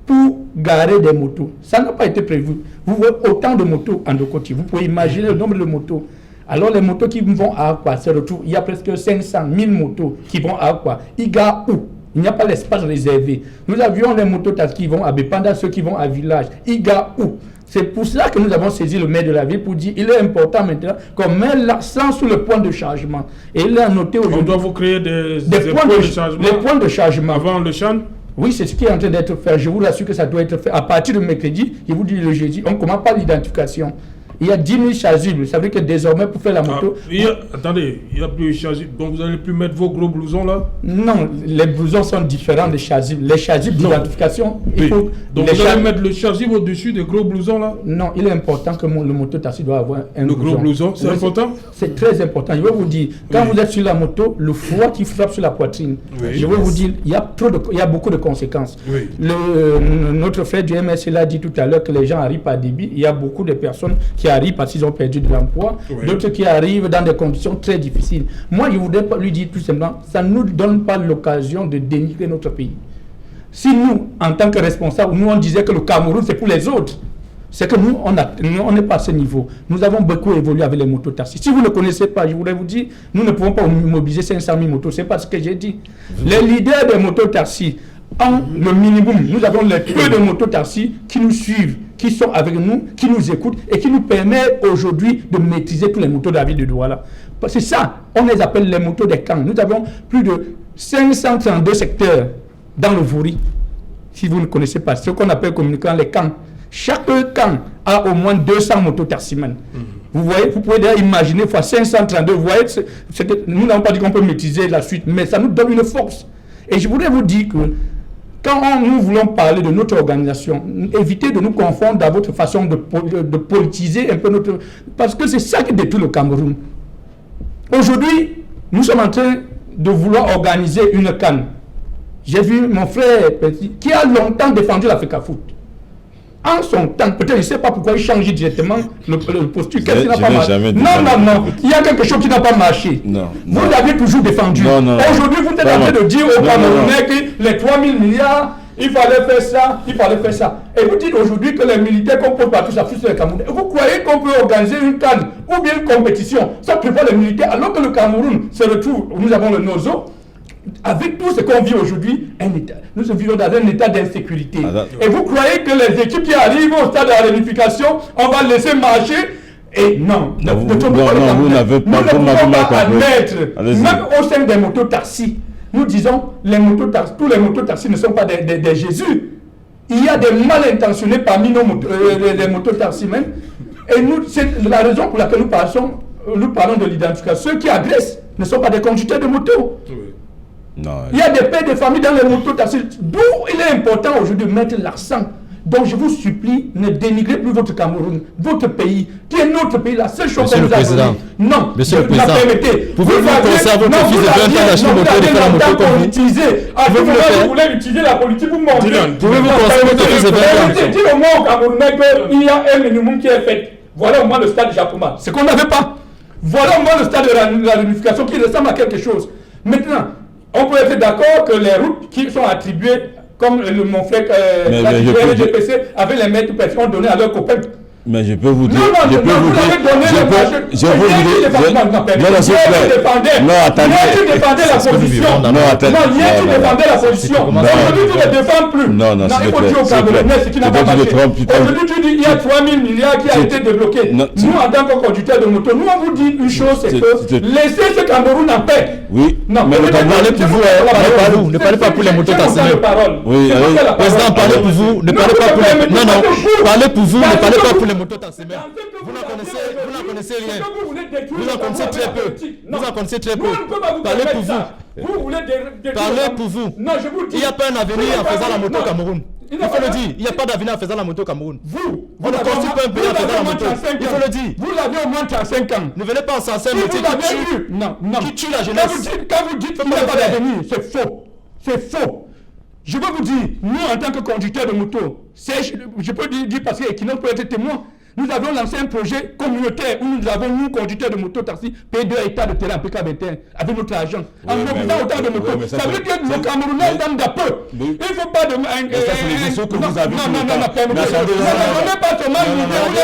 S4: pour garer des motos. Ça n'a pas été prévu. Vous voyez autant de motos en deux côtés. Vous pouvez imaginer le nombre de motos. Alors les motos qui vont à Akwa se retrouvent, il y a presque 500 000 motos qui vont à Akwa. Ils garent où? Il n'y a pas l'espace réservé. Nous avions les motos qui vont à Bépanda, ceux qui vont à Village. Ils garent où? C'est pour cela que nous avons saisi le maire de la ville pour dire qu'il est important maintenant qu'on met l'accent sur le point de chargement. Et il a noté aujourd'hui.
S1: On doit vous créer des
S4: points de chargement. Les points de chargement.
S1: Avant le champ?
S4: Oui, c'est ce qui est en train d'être fait. Je vous rassure que ça doit être fait. À partir de mercredi, je vous dis le jeudi, on ne commence pas l'identification. Il y a 10 000 chasubles. Ça veut dire que désormais, pour faire la moto...
S1: Attendez, il n'y a plus de chasubles. Donc vous n'allez plus mettre vos gros blousons là? Non,
S4: les blousons sont différents des chasubles. Les chasubles d'identification, il faut...
S1: Donc vous allez mettre le chasuble au-dessus des gros blousons là?
S4: Non, il est important que le moto-taxi doit avoir un blouson.
S1: Le gros blouson, c'est important?
S4: C'est très important. Je vais vous dire, quand vous êtes sur la moto, le froid qui frappe sur la poitrine, je vais vous dire, il y a beaucoup de conséquences. Notre frère du MS l'a dit tout à l'heure que les gens arrivent par débit. Il y a beaucoup de personnes qui arrivent parce qu'ils ont perdu de l'emploi, d'autres qui arrivent dans des conditions très difficiles. Moi, je voudrais lui dire tout simplement, ça ne nous donne pas l'occasion de dénigrer notre pays. Si nous, en tant que responsables, nous on disait que le Cameroun c'est pour les autres, c'est que nous, on n'est pas à ce niveau. Nous avons beaucoup évolué avec les motos-taxis. Si vous ne connaissez pas, je voudrais vous dire, nous ne pouvons pas mobiliser 500 000 motos. C'est pas ce que j'ai dit. Les leaders des motos-taxis ont le minimum. Nous avons les peu de motos-taxis qui nous suivent, qui sont avec nous, qui nous écoutent et qui nous permettent aujourd'hui de maîtriser tous les motos de la ville de Douala. C'est ça, on les appelle les motos des camps. Nous avons plus de 532 secteurs dans le Vouri. Si vous ne connaissez pas, ce qu'on appelle communiquant les camps. Chaque camp a au moins 200 motos-taximens. Vous voyez, vous pouvez déjà imaginer fois 532. Vous voyez, nous n'avons pas dit qu'on peut maîtriser la suite, mais ça nous donne une force. Et je voudrais vous dire que quand nous voulons parler de notre organisation, évitez de nous confondre dans votre façon de politiser un peu notre... Parce que c'est ça qui détruit le Cameroun. Aujourd'hui, nous sommes en train de vouloir organiser une CAN. J'ai vu mon frère Petit, qui a longtemps défendu l'Africa Foot. En son temps, peut-être, je ne sais pas pourquoi il change directement le posture. Qu'est-ce qui n'a pas marché? Non. Il y a quelque chose qui n'a pas marché. Vous l'avez toujours défendu. Aujourd'hui, vous êtes en train de dire aux Camerounais que les 3 000 milliards, il fallait faire ça, il fallait faire ça. Et vous dites aujourd'hui que les militaires qu'on pose partout, ça fout sur les Camerounais. Vous croyez qu'on peut organiser une CAN ou bien une compétition sans prévoir les militaires, alors que le Cameroun se retrouve, nous avons le NOZO, avec tout ce qu'on vit aujourd'hui, nous vivons dans un état d'insécurité. Et vous croyez que les équipes qui arrivent au stade de la réunification, on va laisser marcher? Et non, nous ne pouvons pas admettre, même au sein des motos-taxis, nous disons tous les motos-taxis ne sont pas des Jésus. Il y a des mal intentionnés parmi les motos-taxis même. Et c'est la raison pour laquelle nous parlons de l'identification. Ceux qui agressent ne sont pas des conducteurs de moto. Il y a des pères de famille dans les motos-taxis. D'où il est important aujourd'hui de mettre l'accent. Donc je vous supplie, ne dénigrez plus votre Cameroun, votre pays, qui est notre pays, la seule chose que nous avons. Non,
S3: Monsieur le Président,
S4: permettez.
S3: Pouvez-vous penser votre fils de 20 ans d'acheter une moto et de faire la moto comme vous?
S4: Vous voulez utiliser la politique pour montrer.
S3: Pouvez-vous penser votre fils de 20 ans?
S4: Dites au moins au Camerounais qu'il y a un minimum qui est fait. Voilà au moins le stade de Japoma. C'est qu'on n'avait pas. Voilà au moins le stade de la réunification qui ressemble à quelque chose. Maintenant, on peut être d'accord que les routes qui sont attribuées, comme mon frère, la RGPC, avec les maîtres personnes donné à leurs copains.
S5: Mais je peux vous dire,
S4: non,
S5: je peux vous dire, non, attendez.
S4: Hier, tu défendais la position.
S5: Non, attendez.
S4: Non, hier, tu défendais la position. Aujourd'hui, tu ne défends plus.
S5: Non, s'il
S4: il faut
S5: te plaît,
S4: dire au Camerounais ce qui n'a pas marché. Aujourd'hui, tu dis il y a 3 000 milliards qui a été débloqué. Nous, en tant que conducteurs de moto, nous, on vous dit une chose, c'est que laissez ce Cameroun en paix.
S5: Oui,
S4: non,
S5: mais le Cameroun,
S3: ne parlez pas pour les motos taximènes.
S5: Oui,
S3: président, parlez pour vous, ne parlez pas pour les... Non, parlez pour vous, ne parlez pas pour les motos taximènes. Vous n'en connaissez rien. Vous en connaissez très peu. Vous en connaissez très peu. Parlez pour vous. Parlez pour vous.
S4: Non, je vous dis.
S3: Il n'y a pas un avenir en faisant la moto au Cameroun. Il faut le dire. Il n'y a pas d'avenir en faisant la moto au Cameroun. On ne construit pas un pays en faisant la moto. Il faut le dire.
S4: Vous l'avez au moins 35 ans.
S3: Ne venez pas en sens qui tue la jeunesse.
S4: Quand vous dites qu'il n'y a pas d'avenir, c'est faux. C'est faux. Je veux vous dire, nous en tant que conducteurs de moto, je peux dire parce que Equinox peut être témoin. Nous avons lancé un projet communautaire où nous avons, nous, conducteurs de moto taxi, payé 2 hectares de terrain en PK21 avec notre argent. En mobilisant autant de motos. Ça veut dire que nos Camerounais donnent d'un peu. Il ne faut pas de.
S5: Ça, c'est les questions que vous avez.
S4: Non, permettez-moi pas seulement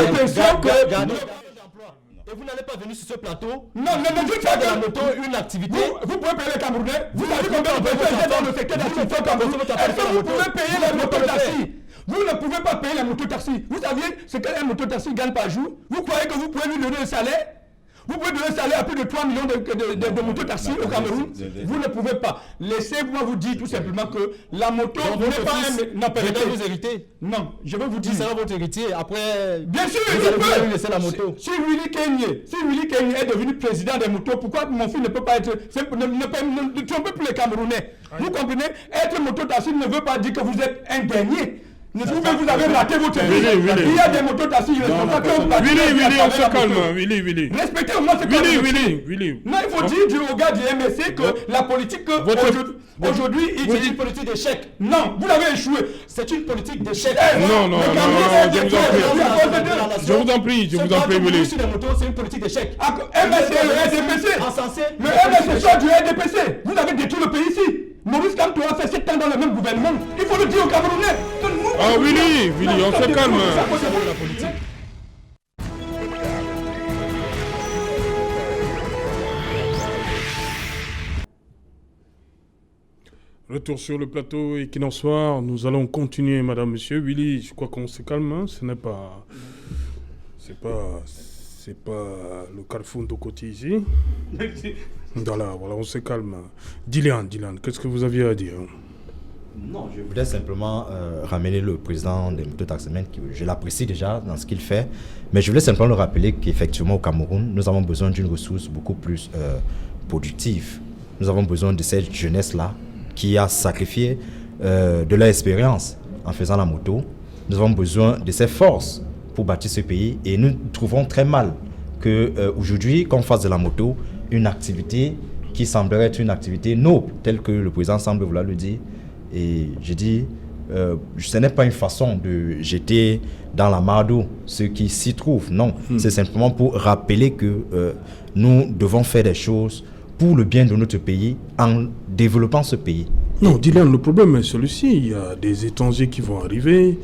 S4: l'impression que.
S3: Et vous n'allez pas venir sur ce plateau.
S4: Non, je fais
S3: de la moto une activité.
S4: Vous pouvez payer les Camerounais. Vous savez combien de personnes dans le secteur d'activité au Cameroun. Est-ce que vous pouvez payer les mototaxis? Vous ne pouvez pas payer les mototaxis. Vous saviez ce qu'un mototaxi gagne par jour? Vous croyez que vous pouvez lui donner un salaire? Vous pouvez donner un salaire à plus de 3 millions de mototaxis au Cameroun? Vous ne pouvez pas. Laissez-moi vous dire tout simplement que la moto n'est pas un... Non, permettez.
S3: Vous héritez.
S4: Non, je veux vous dire...
S3: Qui sera votre héritier après...
S4: Bien sûr,
S3: vous allez lui laisser la moto.
S4: Si Willy Kenye est devenu président des motos, pourquoi mon fils ne peut pas être... Ne trompez plus les Camerounais. Vous comprenez? Être mototaxi ne veut pas dire que vous êtes un dernier. Vous avez raté votre vie. Il y a des mototaxis responsables qui ont battu.
S1: Willy, on se calme. Willy.
S4: Respectez au moins ce que
S1: Willy.
S4: Non, il faut dire au gars du MSC que la politique aujourd'hui, c'est une politique d'échec. Non, vous l'avez échoué. C'est une politique d'échec.
S1: Non, je vous en prie, Willy.
S3: Sur les motos, c'est une politique d'échec.
S4: MSC, le RDPC. Le MSC sort du RDPC. Vous avez détruit le pays ici. Maurice Kamto a fait 7 ans dans le même gouvernement. Il faut le dire aux Camerounais.
S1: Ah Willy, on se calme. Retour sur le plateau Equinox Soir. Nous allons continuer, madame, monsieur. Willy, je crois qu'on se calme. Hein. Ce n'est pas... C'est pas le carrefour de côté ici. Voilà, on se calme. Dylan, qu'est-ce que vous aviez à dire?
S3: Non, je voulais simplement ramener le président des mototaximènes, je l'apprécie déjà dans ce qu'il fait, mais je voulais simplement le rappeler qu'effectivement au Cameroun, nous avons besoin d'une ressource beaucoup plus productive. Nous avons besoin de cette jeunesse-là qui a sacrifié de leur expérience en faisant la moto. Nous avons besoin de ces forces pour bâtir ce pays et nous trouvons très mal qu'aujourd'hui, qu'on fasse de la moto une activité qui semblerait être une activité noble, telle que le président semble vouloir le dire. Et je dis, ce n'est pas une façon de jeter dans la mare d'eau ceux qui s'y trouvent. Non, c'est simplement pour rappeler que nous devons faire des choses pour le bien de notre pays en développant ce pays.
S1: Non, Dylan, le problème est celui-ci. Il y a des étrangers qui vont arriver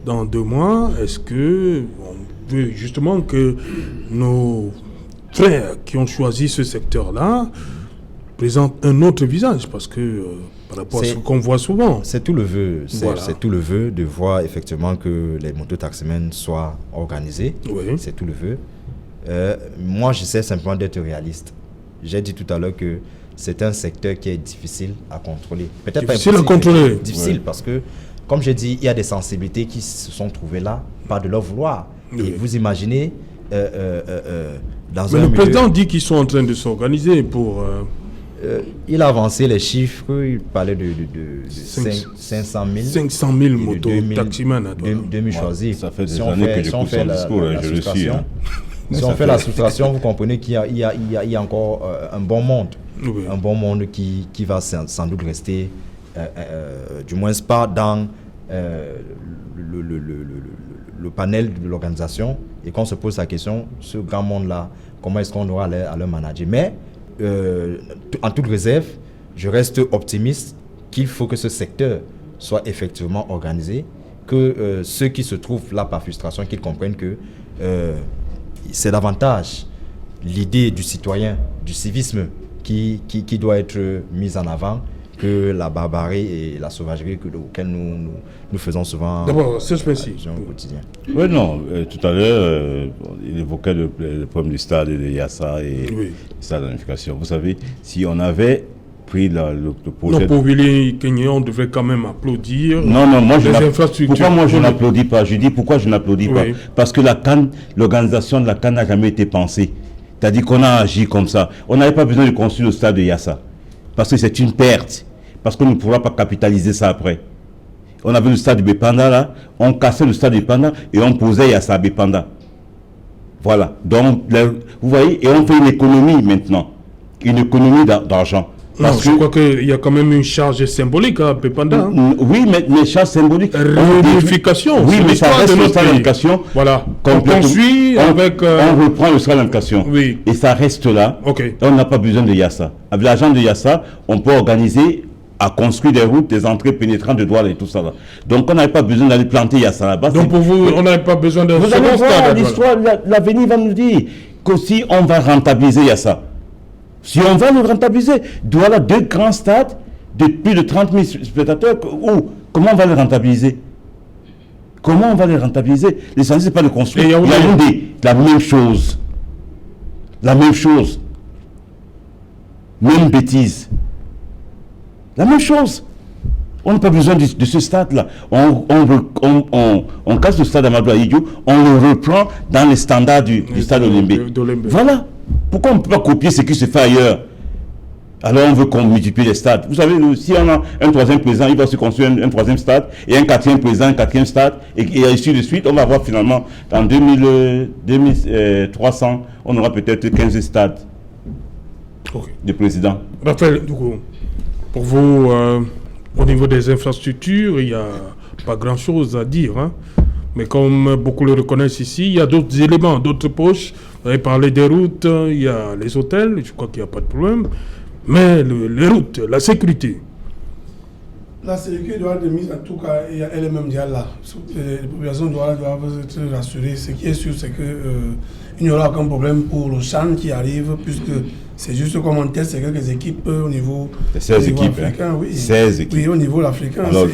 S1: dans 2 mois. Est-ce que on veut justement que nos frères qui ont choisi ce secteur-là présentent un autre visage? Parce que par rapport à ce qu'on voit souvent.
S3: C'est tout le vœu.
S1: Voilà.
S3: C'est tout le vœu de voir effectivement que les mototaximènes soient organisés.
S1: Oui.
S3: C'est tout le vœu. Moi, j'essaie simplement d'être réaliste. J'ai dit tout à l'heure que c'est un secteur qui est difficile à contrôler. Peut-être pas
S1: difficile à contrôler.
S3: Difficile parce que, comme j'ai dit, il y a des sensibilités qui se sont trouvées là, pas de leur vouloir. Oui. Et vous imaginez dans
S1: mais le président dit qu'ils sont en train de s'organiser pour...
S3: il a avancé les chiffres, il parlait de 500
S1: 000 motos taximans.
S3: 2000 choisis.
S5: Ça fait des années que j'écoute son discours, je le suis.
S3: Si on fait la soustraction, vous comprenez qu'il y a encore un bon monde. Oui. Un bon monde qui va sans doute rester, du moins pas dans le panel de l'organisation, et qu'on se pose la question, ce grand monde-là, comment est-ce qu'on aura à le manager? Mais en toute réserve, je reste optimiste qu'il faut que ce secteur soit effectivement organisé que ceux qui se trouvent là par frustration, qu'ils comprennent que c'est davantage l'idée du citoyen, du civisme qui doit être mise en avant que la barbarie et la sauvagerie auxquelles nous faisons souvent au quotidien.
S5: Oui, non, tout à l'heure, il évoquait le problème du stade de Yassa et le stade d'unification. Vous savez, si on avait pris le projet...
S1: Non, pour Willy Kenyon, on devrait quand même applaudir.
S5: Non, moi pourquoi moi je n'applaudis pas? Je dis pourquoi je n'applaudis pas. Parce que la CAN, l'organisation de la CAN n'a jamais été pensée. C'est-à-dire qu'on a agi comme ça. On n'avait pas besoin de construire le stade de Yassa. Parce que c'est une perte. Parce qu'on ne pourra pas capitaliser ça après. On avait le stade de Bépanda là, on cassait le stade de Bépanda et on posait Yassa à Bépanda. Voilà. Donc, vous voyez, et on fait une économie maintenant. Une économie d'argent.
S1: Je crois qu'il y a quand même une charge symbolique à Bépanda.
S5: Oui, mais charge symbolique.
S1: Réunification.
S5: Oui, mais ça reste le stade d'unification.
S1: Voilà. On poursuit avec...
S5: On reprend le stade d'unification.
S1: Oui.
S5: Et ça reste là.
S1: Okay.
S5: On n'a pas besoin de Yassa. Avec l'argent de Yassa, on peut organiser à construire des routes, des entrées pénétrantes de Douala et tout ça là. Donc on n'avait pas besoin d'aller planter Yassa là-bas. Donc
S1: pour vous, on n'avait pas besoin d'un second stade.
S5: L'histoire, l'avenir va nous dire que si on va rentabiliser Yassa, si on va le rentabiliser, Douala, 2 grands stades de plus de 30 000 spectateurs, comment on va les rentabiliser? Comment on va les rentabiliser? L'essentiel, c'est pas de construire. La même chose. La même chose. Même bêtise. La même chose. On n'a pas besoin de ce stade-là. On casse le stade Amadou Ahidjo, on le reprend dans les standards du stade Olembe. Voilà. Pourquoi on ne peut pas copier ce qui se fait ailleurs? Alors on veut qu'on multiplie les stades. Vous savez, si on a un 3e président, il va se construire un 3e stade, et un 4e président, un 4e stade, et ainsi de suite. On va avoir finalement, en 2300, on aura peut-être 15 stades de présidents.
S1: Raphaël, pour vous, au niveau des infrastructures, il n'y a pas grand-chose à dire. Hein. Mais comme beaucoup le reconnaissent ici, il y a d'autres éléments, d'autres poches. Vous avez parlé des routes, il y a les hôtels, je crois qu'il n'y a pas de problème. Mais les routes, la sécurité.
S2: La sécurité doit être mise, en tout cas, elle est même déjà là. Les populations doivent être rassurées. Ce qui est sûr, c'est qu'il n'y aura aucun problème pour le Chan qui arrive, puisque c'est juste comme on teste quelques équipes au niveau,
S5: 16 équipes,
S2: africain. Oui.
S5: 16 équipes.
S2: Oui, au niveau africain.
S5: Alors,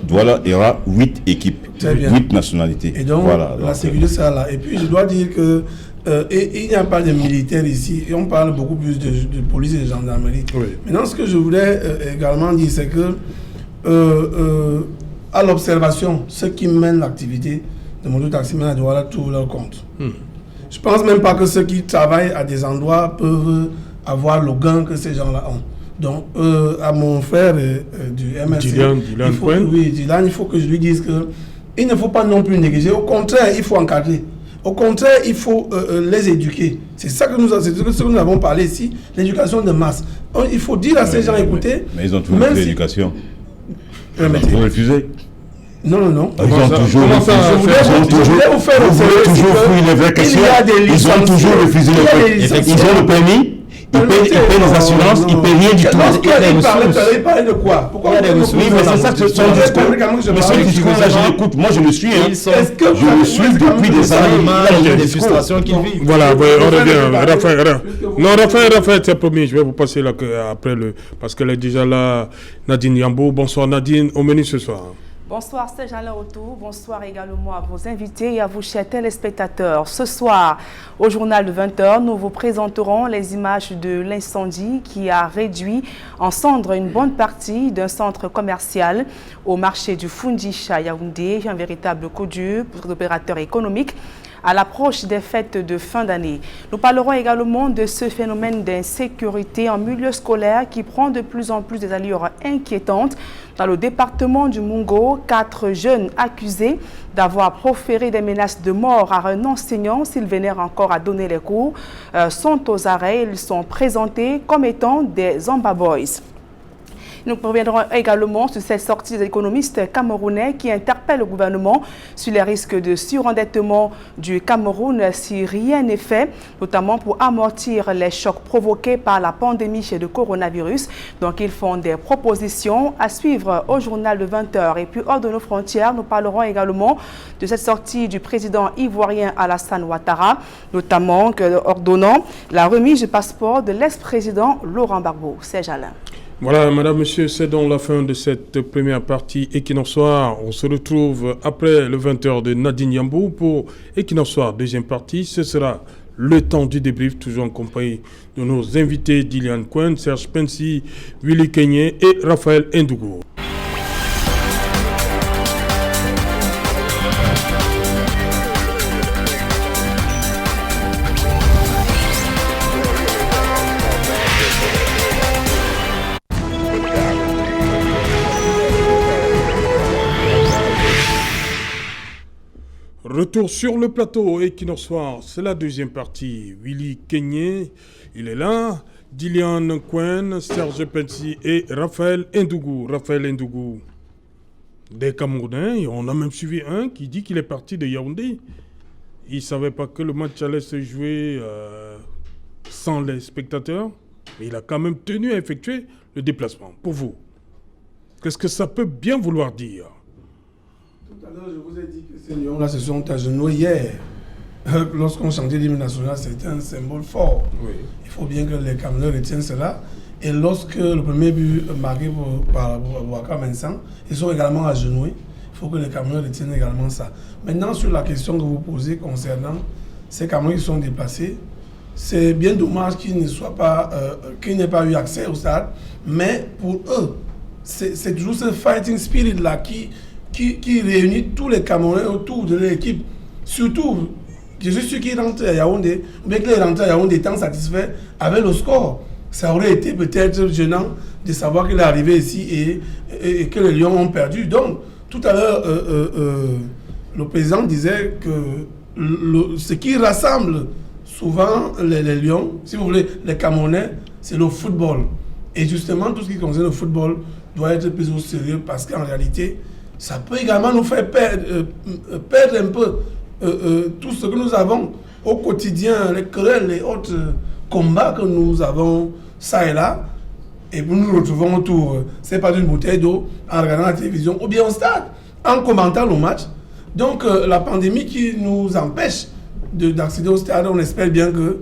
S5: Douala aura 8 équipes, 8 nationalités.
S2: Et donc, la sécurité, c'est là. Et puis, je dois dire que il n'y a pas de militaires ici, et on parle beaucoup plus de police et de gendarmerie. Oui. Maintenant, ce que je voulais également dire, c'est que à l'observation, ceux qui mènent l'activité de moto-taximens à Douala trouvent leur compte. Je ne pense même pas que ceux qui travaillent à des endroits peuvent avoir le gain que ces gens-là ont. Donc, à mon frère du MSC, Dylan, il faut que je lui dise qu'il ne faut pas non plus négliger. Au contraire, il faut encadrer. Au contraire, il faut les éduquer. C'est ça que nous avons parlé ici, l'éducation de masse. Il faut dire à ces gens, écoutez...
S5: Mais ils ont toujours refusé l'éducation. Ils ont refusé.
S2: Non.
S5: Ils ont toujours refusé. Vous voulez toujours fouiller les vraies questions. Ils ont toujours refusé ils ont le permis. Ils paient les assurances, ils ne paient rien du tout.
S2: Il parlait de quoi? Pourquoi?
S5: Oui, mais c'est ça que son discours. Mais son discours-là, je l'écoute. Moi, je le suis. Je le suis depuis des années.
S3: Des frustrations qu'ils vivent.
S1: Voilà, on revient. Raphaël. Non, Raphaël, c'est promis. Je vais vous passer là après parce qu'elle est déjà là. Nadine Yambo. Bonsoir, Nadine. Au menu ce soir.
S6: Bonsoir, c'est Jean Retour. Bonsoir également à vos invités et à vos chers téléspectateurs. Ce soir, au journal de 20h, nous vous présenterons les images de l'incendie qui a réduit en cendres une bonne partie d'un centre commercial au marché du Fundisha Yaoundé, un véritable coup dur pour l'opérateur économique à l'approche des fêtes de fin d'année. Nous parlerons également de ce phénomène d'insécurité en milieu scolaire qui prend de plus en plus des allures inquiétantes. Dans le département du Mungo, 4 jeunes accusés d'avoir proféré des menaces de mort à un enseignant s'il venait encore à donner les cours sont aux arrêts. Ils sont présentés comme étant des Zamba Boys. Nous reviendrons également sur cette sortie des économistes camerounais qui interpellent le gouvernement sur les risques de surendettement du Cameroun si rien n'est fait, notamment pour amortir les chocs provoqués par la pandémie de coronavirus. Donc ils font des propositions à suivre au journal de 20h. Et puis hors de nos frontières, nous parlerons également de cette sortie du président ivoirien Alassane Ouattara, notamment ordonnant la remise du passeport de l'ex-président Laurent Gbagbo. Serge Alain.
S1: Voilà, madame, monsieur, c'est donc la fin de cette première partie Equinox Soir. On se retrouve après le 20h de Nadine Yambou pour Equinox Soir, deuxième partie. Ce sera le temps du débrief, toujours en compagnie de nos invités Dilian Cohen, Serge Pensi, Willy Kenyé et Raphaël Ndougou. Retour sur le plateau Equinox Soir, c'est la deuxième partie. Willy Kenyé, il est là. Dilian Cohen, Serge Pensi et Raphaël Ndougou. Raphaël Ndougou, des Camerounais, on a même suivi un qui dit qu'il est parti de Yaoundé. Il ne savait pas que le match allait se jouer sans les spectateurs, mais il a quand même tenu à effectuer le déplacement. Pour vous, qu'est-ce que ça peut bien vouloir dire?
S2: Tout à l'heure, je vous ai dit que ces lions-là se sont agenouillés hier. Lorsqu'on chantait l'hymne national, c'était un symbole fort. Oui. Il faut bien que les Camerounais retiennent cela. Et lorsque le premier but marqué par Boubacar Mensah, ils sont également agenouillés. Il faut que les Camerounais retiennent également ça. Maintenant, sur la question que vous posez concernant ces Camerounais qui sont déplacés, c'est bien dommage qu'ils n'aient pas eu accès au stade. Mais pour eux, c'est toujours ce fighting spirit-là qui réunit tous les Camerounais autour de l'équipe. Surtout, je suis sûr qu'ils rentrent à Yaoundé, ou bien qu'ils rentrent à Yaoundé étant satisfaits avec le score. Ça aurait été peut-être gênant de savoir qu'il est arrivé ici et que les Lions ont perdu. Donc, tout à l'heure, le président disait que ce qui rassemble souvent les Lions, si vous voulez, les Camerounais, c'est le football. Et justement, tout ce qui concerne le football doit être pris au sérieux parce qu'en réalité, ça peut également nous faire perdre un peu tout ce que nous avons au quotidien, les querelles, les autres combats que nous avons ça et là, et nous nous retrouvons autour, c'est pas d'une bouteille d'eau, en regardant la télévision, ou bien au stade, en commentant le match. Donc la pandémie qui nous empêche d'accéder au stade, on espère bien que,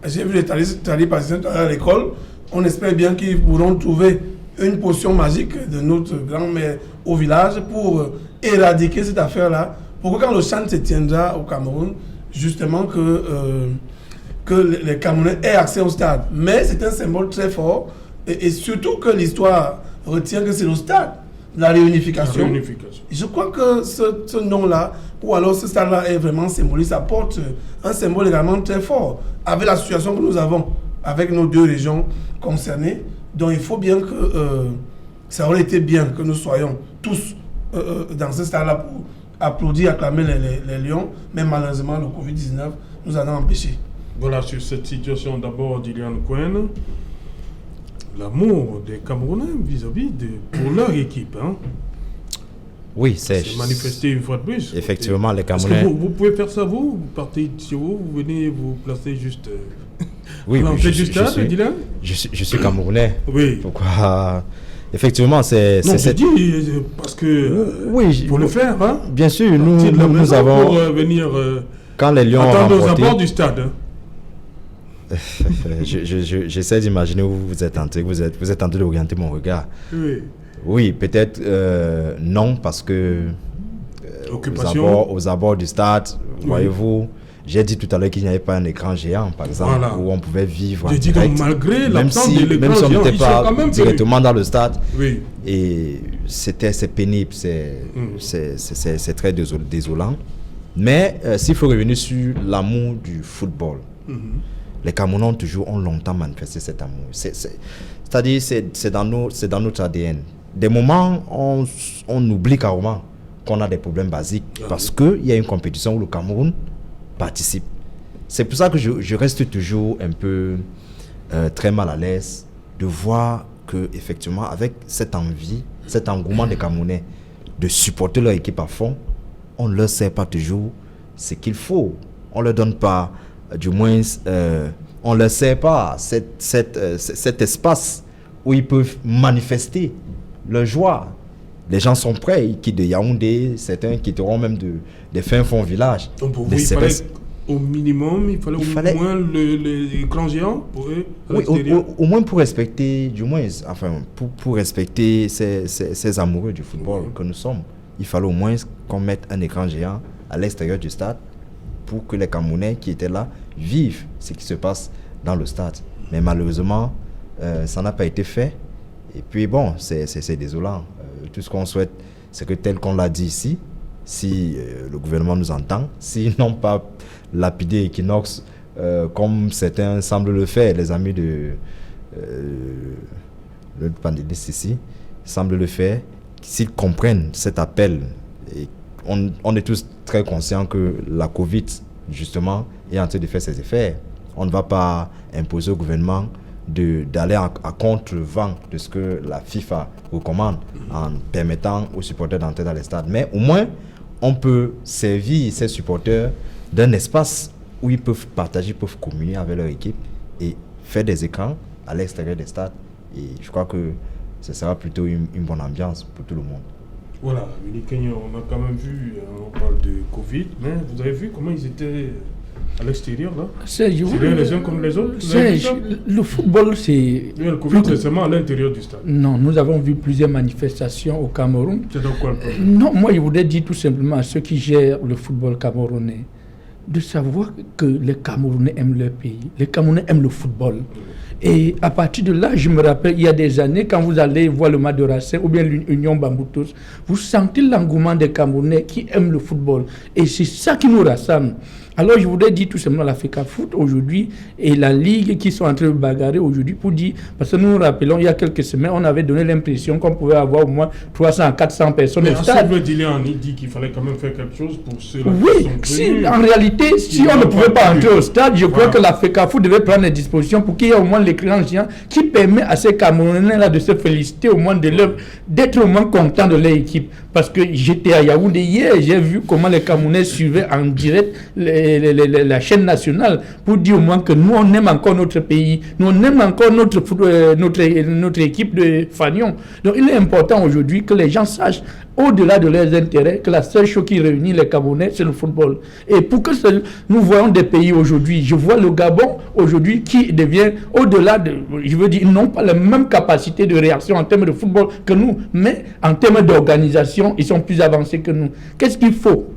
S2: j'ai vu les talibans à l'école, on espère bien qu'ils pourront trouver une potion magique de notre grand-mère au village pour éradiquer cette affaire-là, pour que quand le chant se tiendra au Cameroun, justement que les Camerounais aient accès au stade. Mais c'est un symbole très fort, et surtout que l'histoire retient que c'est le stade, la réunification. Je crois que ce nom-là, ou alors ce stade-là est vraiment symbolique, ça porte un symbole également très fort, avec la situation que nous avons, avec nos deux régions concernées. Donc il faut bien que ça aurait été bien que nous soyons tous dans ce stade-là pour applaudir, acclamer les Lions, mais malheureusement le Covid-19 nous en a empêchés.
S1: Voilà, sur cette situation d'abord d'Ilian Cohen, l'amour des Camerounais vis-à-vis pour leur équipe. Hein.
S3: Oui, c'est
S1: manifesté une fois de plus.
S3: Effectivement, les Camerounais.
S1: Vous pouvez faire ça vous partez chez vous, vous venez vous placer juste.
S3: Oui, je suis Camerounais.
S1: Oui.
S3: Pourquoi? Effectivement, c'est.
S1: Non, je dis parce que.
S3: Oui,
S1: pour le faire, hein.
S3: Bien sûr, nous avons.
S1: Pour venir.
S3: Quand les Lions ont
S1: remporté. Attendre aux abords du stade.
S3: J'essaie d'imaginer où vous êtes entré. Vous êtes en train d'orienter mon regard.
S1: Oui.
S3: Oui, peut-être non, parce que. Aux abords du stade, voyez-vous. J'ai dit tout à l'heure qu'il n'y avait pas un écran géant, par exemple, où on pouvait vivre.
S1: J'ai dit donc malgré l'absence de l'écran
S3: même si on
S1: géant,
S3: n'était pas directement dans le stade,
S1: oui.
S3: Et c'est pénible, c'est très désolant. Mais s'il faut revenir sur l'amour du football, les Camerounais ont longtemps manifesté cet amour. C'est-à-dire, c'est dans notre ADN. Des moments, on oublie carrément qu'on a des problèmes basiques, parce qu'il y a une compétition où le Cameroun participe. C'est pour ça que je reste toujours un peu très mal à l'aise de voir que effectivement, avec cette envie, cet engouement des Camerounais de supporter leur équipe à fond, on ne leur sert pas toujours ce qu'il faut. On ne leur donne pas, du moins, on ne leur sert pas cet espace où ils peuvent manifester leur joie. Les gens sont prêts, ils quittent de Yaoundé, certains quitteront même des fins fonds villages.
S1: Donc pour vous, il fallait au minimum, il fallait au moins les grands géants pour eux à l'extérieur.
S3: Au moins pour respecter, pour respecter ces amoureux du football que nous sommes. Il fallait au moins qu'on mette un écran géant à l'extérieur du stade pour que les Camerounais qui étaient là vivent ce qui se passe dans le stade. Mais malheureusement, ça n'a pas été fait. Et puis bon, c'est désolant. Tout ce qu'on souhaite, c'est que tel qu'on l'a dit ici, si le gouvernement nous entend, s'ils n'ont pas lapidé Equinox comme certains semblent le faire, les amis de le panéliste ici semblent le faire, s'ils comprennent cet appel, et on est tous très conscients que la Covid, justement, est en train de faire ses effets. On ne va pas imposer au gouvernement d'aller à contre-vent de ce que la FIFA recommande en permettant aux supporters d'entrer dans les stades. Mais au moins, on peut servir ces supporters d'un espace où ils peuvent partager, peuvent communier avec leur équipe et faire des écrans à l'extérieur des stades. Et je crois que ce sera plutôt une bonne ambiance pour tout le monde.
S1: Voilà, on a quand même vu, on parle de Covid, mais vous avez vu comment ils étaient à l'extérieur là? C'est les uns comme les autres?
S4: Le football, c'est...
S1: Le Covid, c'est seulement à l'intérieur du stade.
S4: Non, nous avons vu plusieurs manifestations au Cameroun.
S1: C'est donc quoi le problème?
S4: Non, moi je voudrais dire tout simplement à ceux qui gèrent le football camerounais de savoir que les Camerounais aiment leur pays. Les Camerounais aiment le football. Et à partir de là, je me rappelle, il y a des années, quand vous allez voir le match de Racing ou bien l'Union Bamboutos, vous sentez l'engouement des Camerounais qui aiment le football. Et c'est ça qui nous rassemble. Alors, je voudrais dire tout simplement la FECAFOOT aujourd'hui et la Ligue qui sont en train de bagarrer aujourd'hui pour dire, parce que nous nous rappelons, il y a quelques semaines, on avait donné l'impression qu'on pouvait avoir au moins 300 à 400 personnes au stade.
S1: Mais il dit qu'il fallait quand même faire quelque chose pour ceux-là qui sont
S4: venus. En réalité, si on ne pouvait pas entrer au stade, je crois que la FECAFOOT devait prendre des dispositions pour qu'il y ait au moins l'écran géant qui permet à ces Camerounais-là de se féliciter au moins d'être au moins contents de leur équipe. Parce que j'étais à Yaoundé hier, j'ai vu comment les Camerounais suivaient en direct la chaîne nationale pour dire au moins que nous on aime encore notre pays, nous on aime encore notre équipe de Fagnon. Donc il est important aujourd'hui que les gens sachent, au-delà de leurs intérêts, que la seule chose qui réunit les Camerounais, c'est le football. Et pour que nous voyons des pays aujourd'hui, je vois le Gabon aujourd'hui qui devient au-delà de, je veux dire, ils n'ont pas la même capacité de réaction en termes de football que nous, mais en termes d'organisation, ils sont plus avancés que nous. Qu'est-ce qu'il faut?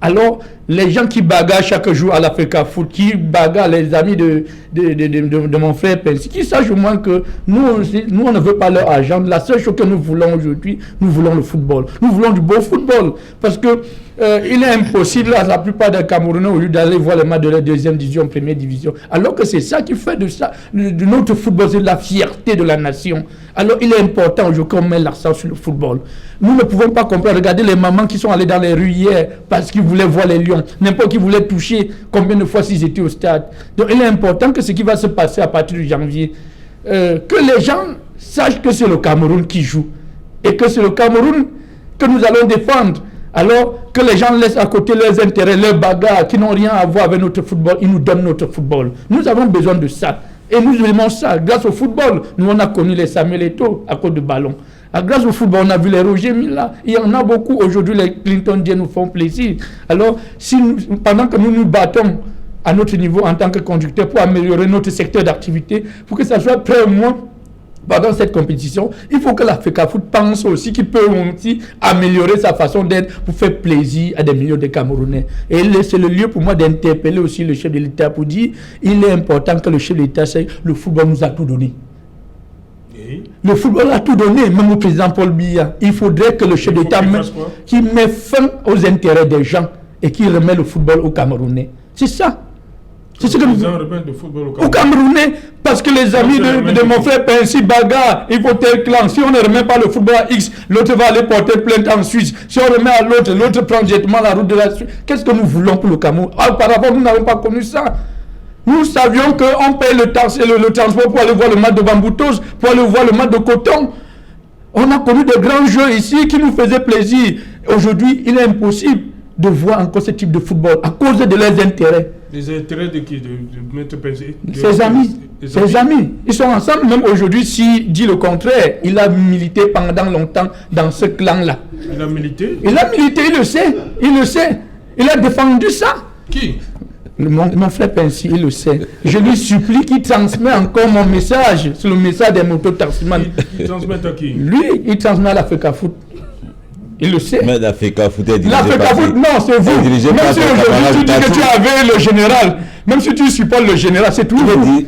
S4: Alors, les gens qui bagarrent chaque jour à la FECAFOOT, qui bagarrent les amis de mon frère Pensi, qui sachent au moins que nous, on ne veut pas leur argent. La seule chose que nous voulons aujourd'hui, nous voulons le football. Nous voulons du beau football. Parce que il est impossible à la plupart des Camerounais au lieu d'aller voir les matchs de la deuxième division, première division. Alors que c'est ça qui fait de notre football, c'est la fierté de la nation. Alors il est important aujourd'hui qu'on met l'accent sur le football. Nous ne pouvons pas comprendre. Regardez les mamans qui sont allées dans les rues hier parce qu'ils voulaient voir les lions. N'importe qui voulait toucher combien de fois s'ils étaient au stade. Donc il est important que ce qui va se passer à partir de janvier, que les gens sachent que c'est le Cameroun qui joue. Et que c'est le Cameroun que nous allons défendre. Alors que les gens laissent à côté leurs intérêts, leurs bagarres qui n'ont rien à voir avec notre football, ils nous donnent notre football. Nous avons besoin de ça. Et nous aimons ça. Grâce au football, nous on a connu les Samuel Eto'o à cause de ballon. Grâce au football, on a vu les Roger Milla. Il y en a beaucoup. Aujourd'hui, les Clinton Dieu nous font plaisir. Alors, pendant que nous nous battons à notre niveau en tant que conducteurs pour améliorer notre secteur d'activité, pour que ça soit prêt au moins pendant cette compétition, il faut que la FECAFOOT pense aussi qu'il peut aussi améliorer sa façon d'être pour faire plaisir à des millions de Camerounais. Et c'est le lieu pour moi d'interpeller aussi le chef de l'État pour dire il est important que le chef de l'État sache le football nous a tout donné. Le football a tout donné, même au président Paul Biya. Il faudrait que le chef d'État mette fin aux intérêts des gens et qu'il remet le football aux Camerounais. C'est ça. C'est ce que nous au Camerounais, parce que les amis de mon frère Pensi bagarre, il faut tel clan. Si on ne remet pas le football à X, l'autre va aller porter plainte en Suisse. Si on remet à l'autre, l'autre prend directement la route de la Suisse. Qu'est-ce que nous voulons pour le Cameroun? Auparavant, nous n'avons pas connu ça. Nous savions qu'on paye le transport pour aller voir le match de Bamboutose, pour aller voir le match de Coton. On a connu de grands jeux ici qui nous faisaient plaisir. Aujourd'hui, il est impossible de voir encore ce type de football à cause de leurs intérêts.
S1: Les intérêts de qui? De Maître Pensé?
S4: Ses amis. Ses amis. Ils sont ensemble. Même aujourd'hui, s'il dit le contraire, il a milité pendant longtemps dans ce clan-là.
S1: Il a milité?
S4: Il a milité, il le sait. Il le sait. Il a défendu ça.
S1: Qui?
S4: Mon frère Pensy, il le sait. Je lui supplie qu'il transmet encore mon message. C'est le message des motos Tarsiman.
S1: Il transmet à qui?
S4: Lui, il transmet à l'Africa Foot. Il le sait.
S5: Mais l'Africa Foot est dirigé
S4: L'Africa Foot, non, c'est vous. Même si aujourd'hui tu dis que tu avais le général, même si tu supportes le général, c'est tout.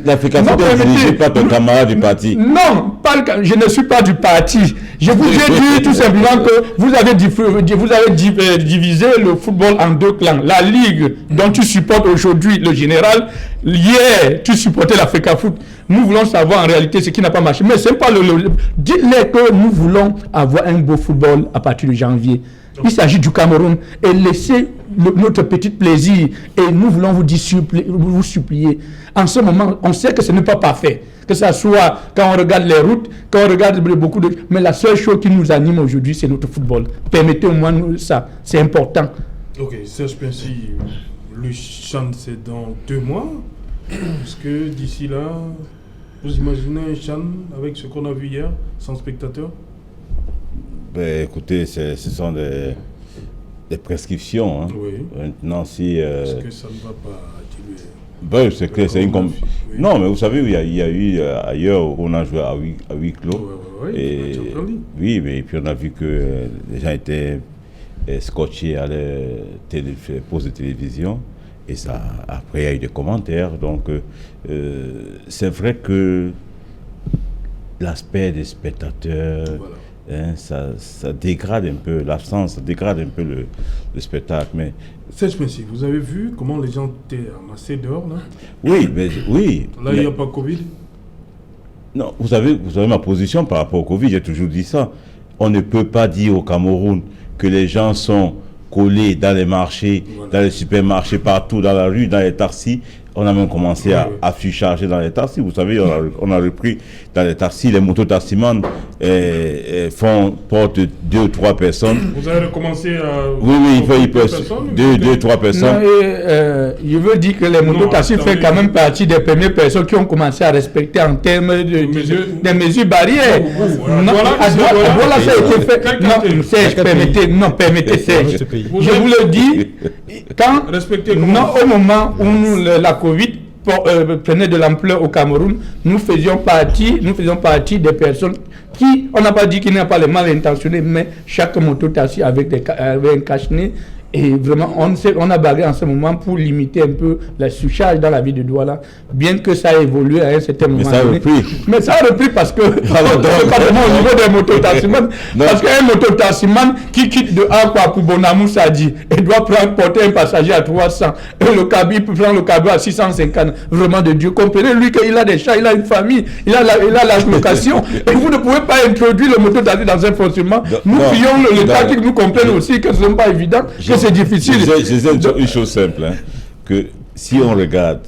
S5: L'Africa Foot est dirigé par ton camarade du parti.
S4: Non, je ne suis pas du parti. Je vous ai dit tout simplement que vous avez divisé le football en deux clans. La Ligue dont tu supportes aujourd'hui le général, hier tu supportais l'Africa Foot. Nous voulons savoir en réalité ce qui n'a pas marché. Mais c'est pas dites-les que nous voulons avoir un beau football à partir de janvier. Il s'agit du Cameroun et laissez notre petit plaisir. Et nous voulons vous supplier. En ce moment, on sait que ce n'est pas parfait. Que ce soit quand on regarde les routes, quand on regarde beaucoup de... Mais la seule chose qui nous anime aujourd'hui, c'est notre football. Permettez au moins ça. C'est important.
S1: Ok, Serge Pensy, le CHAN, c'est dans 2 mois. Est-ce que d'ici là, vous imaginez un CHAN avec ce qu'on a vu hier, sans spectateurs?
S5: Ben, écoutez, ce sont des prescriptions. Hein.
S1: Oui.
S5: Maintenant, si...
S1: Est-ce que ça ne va pas diluer?
S5: Ben, c'est que c'est une... Oui. Non, mais vous savez, il y a eu ailleurs où on a joué à huis clos. Oui, mais puis on a vu que les gens étaient scotchés à les postes de télévision. Et ça, après, il y a eu des commentaires. Donc, c'est vrai que l'aspect des spectateurs... Voilà. Hein, ça dégrade un peu l'absence, ça dégrade un peu le spectacle. Mais
S1: Serge Pensy, vous avez vu comment les gens étaient amassés dehors là?
S5: Oui, mais oui.
S1: Là, il n'y a pas Covid?
S5: Non, vous savez ma position par rapport au Covid, j'ai toujours dit ça. On ne peut pas dire au Cameroun que les gens sont collés dans les marchés, voilà, dans les supermarchés, partout, dans la rue, dans les taxis. On a même commencé à surcharger dans les taxis. Vous savez, on a repris dans les taxis, les motos taximans portent 2 ou 3 personnes.
S1: Vous avez recommencé à...
S5: Oui, il peut 2 ou 3 personnes.
S4: Non, je veux dire que les motos taxis font quand même partie des premières personnes qui ont commencé à respecter en termes des mesures barrières. Voilà, ça a été fait. Non, Serge, permettez, Serge. Je vous le dis, au moment où la Covid prenait de l'ampleur au Cameroun, nous faisions partie des personnes qui, on n'a pas dit qu'il n'y a pas les mal intentionnés, mais chaque moto-taxi avait un cache-nez. Et vraiment, on a bagarré en ce moment pour limiter un peu la surcharge dans la ville de Douala, bien que ça a évolué à un certain moment. Mais ça a repris parce que, pas vraiment au niveau des mototaximans, parce qu'un mototaximan qui quitte de Aqua pour Bonamou, ça dit, il doit porter un passager à 300, et il peut prendre le cabrio à 650, vraiment de Dieu. Comprenez, lui, qu'il a des chats, il a une famille, il a la location, et vous ne pouvez pas introduire le mototaxi dans un fonctionnement. Nous prions l'État qui nous comprenne aussi que ce n'est pas évident. C'est difficile.
S5: J'ai une chose simple, hein, que si on regarde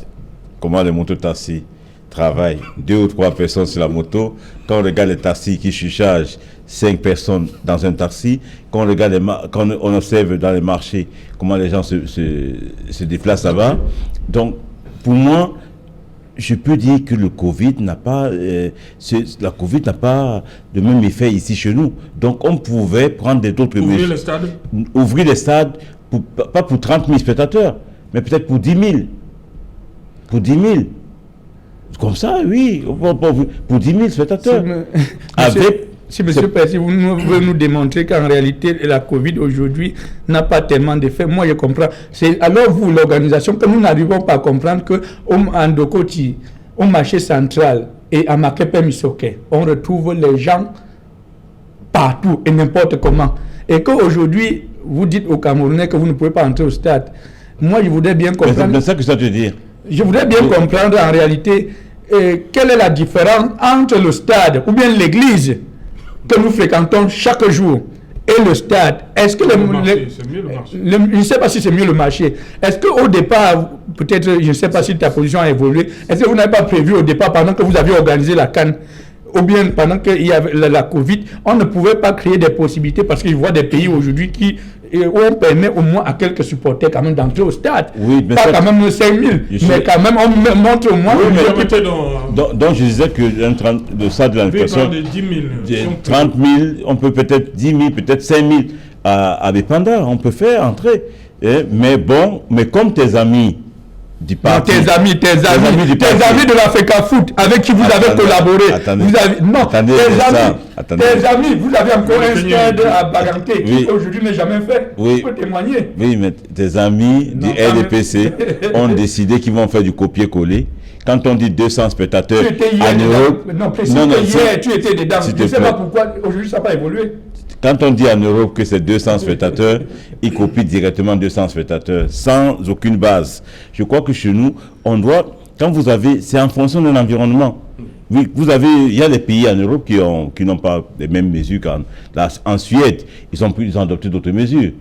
S5: comment les mototaxis travaillent, 2 ou 3 personnes sur la moto, quand on regarde les taxis qui surchargent 5 personnes dans un taxi, quand on observe dans les marchés comment les gens se déplacent là-bas. Donc, pour moi, je peux dire que le Covid n'a pas, la Covid n'a pas le même effet ici chez nous. Donc, on pouvait prendre d'autres mesures.
S1: Ouvrir les stades.
S5: Ouvrir les stades, pas pour 30 000 spectateurs, mais peut-être pour 10 000. Pour 10 000. Comme ça, oui. Pour 10 000 spectateurs.
S4: Si M. Pensy, vous voulez nous démontrer qu'en réalité, la Covid aujourd'hui n'a pas tellement d'effet, moi je comprends. C'est alors vous, l'organisation, que nous n'arrivons pas à comprendre qu'en Ndokoti, au marché central et à Makepe-Misoke, on retrouve les gens partout et n'importe comment. Et qu'aujourd'hui, vous dites aux Camerounais que vous ne pouvez pas entrer au stade. Moi, je voudrais bien comprendre...
S5: C'est ça que ça veut dire.
S4: Je voudrais bien comprendre en réalité quelle est la différence entre le stade ou bien l'église que nous fréquentons chaque jour et le stade, est-ce que
S1: c'est mieux le marché.
S4: Je ne sais pas si c'est mieux le marché. Est-ce qu'au départ, peut-être, je ne sais pas si ta position a évolué, est-ce que vous n'avez pas prévu au départ, pendant que vous aviez organisé la CAN, ou bien pendant qu'il y avait la Covid, on ne pouvait pas créer des possibilités parce qu'il y a des pays aujourd'hui où on permet au moins à quelques supporters quand même d'entrer au stade.
S5: Oui, mais
S4: pas quand même 5 000, mais quand même on montre au moins...
S5: Oui, donc je disais que le stade de la personne...
S1: 10 000.
S5: 30 000, on peut peut-être 10 000, peut-être 5 000 à Bépanda, on peut faire entrer. Mais bon, mais comme tes amis...
S4: tes amis de l'Africa Foot avec qui vous avez collaboré. Tes amis, vous avez encore un stade à Baganté qui aujourd'hui n'est jamais fait.
S5: Oui.
S4: Tu peux témoigner.
S5: Oui, mais tes amis du RDPC ont décidé qu'ils vont faire du copier-coller. Quand on dit 200 spectateurs en Europe...
S4: Hier, tu étais dedans. Je ne sais pas pourquoi aujourd'hui ça n'a pas évolué.
S5: Quand on dit en Europe que c'est 200 spectateurs, ils copient directement 200 spectateurs, sans aucune base. Je crois que chez nous, on doit, quand vous avez, c'est en fonction de l'environnement. Oui, il y a des pays en Europe qui n'ont pas les mêmes mesures en Suède, ils ont adopté d'autres mesures.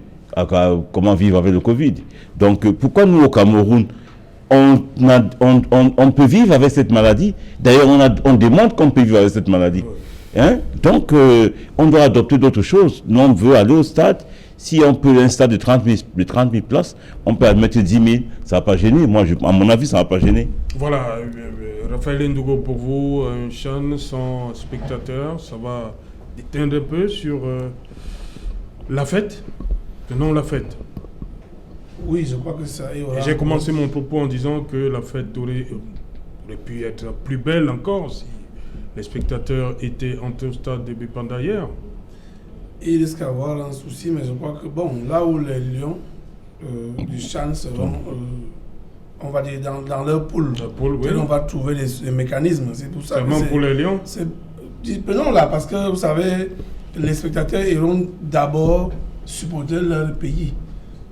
S5: Comment vivre avec le Covid. Donc, pourquoi nous, au Cameroun, on peut vivre avec cette maladie? D'ailleurs, on demande qu'on peut vivre avec cette maladie. Donc, on doit adopter d'autres choses. Nous, on veut aller au stade. Si on peut un stade de 30 000 places, on peut admettre 10 000. Ça ne va pas gêner. Moi, à mon avis, ça ne va pas gêner.
S1: Voilà, Raphaël Ndougo, pour vous, un CHAN sans spectateurs, ça va déteindre un peu sur la fête, non la fête.
S2: Oui, je crois que ça y aura...
S1: J'ai commencé mon propos en disant que la fête aurait pu être plus belle encore si les spectateurs étaient en un stade de Bépanda hier.
S2: Il risque d'avoir un souci, mais je crois que là où les Lions du CHAN seront, on va dire, dans leur poule, oui. On va trouver les mécanismes. C'est pour ça.
S1: Seulement pour les Lions.
S2: Prenons là, parce que vous savez, les spectateurs iront d'abord supporter leur pays.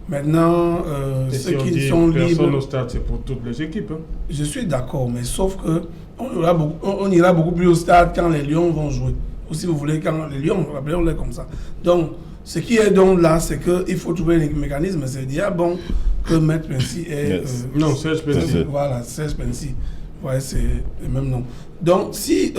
S2: Maintenant, ceux qui sont libres...
S1: Personne au stade, c'est pour toutes les équipes. Hein.
S2: Je suis d'accord, mais sauf que on ira beaucoup plus au stade quand les Lions vont jouer. Ou si vous voulez, quand les Lions, rappelez-le comme ça. Donc, ce qui est donc là, c'est qu'il faut trouver les mécanismes. C'est dire, que Maître Pensi est...
S1: non, Serge Pensi.
S2: Voilà, Serge Pensi. Ouais, c'est le même nom. Donc, si...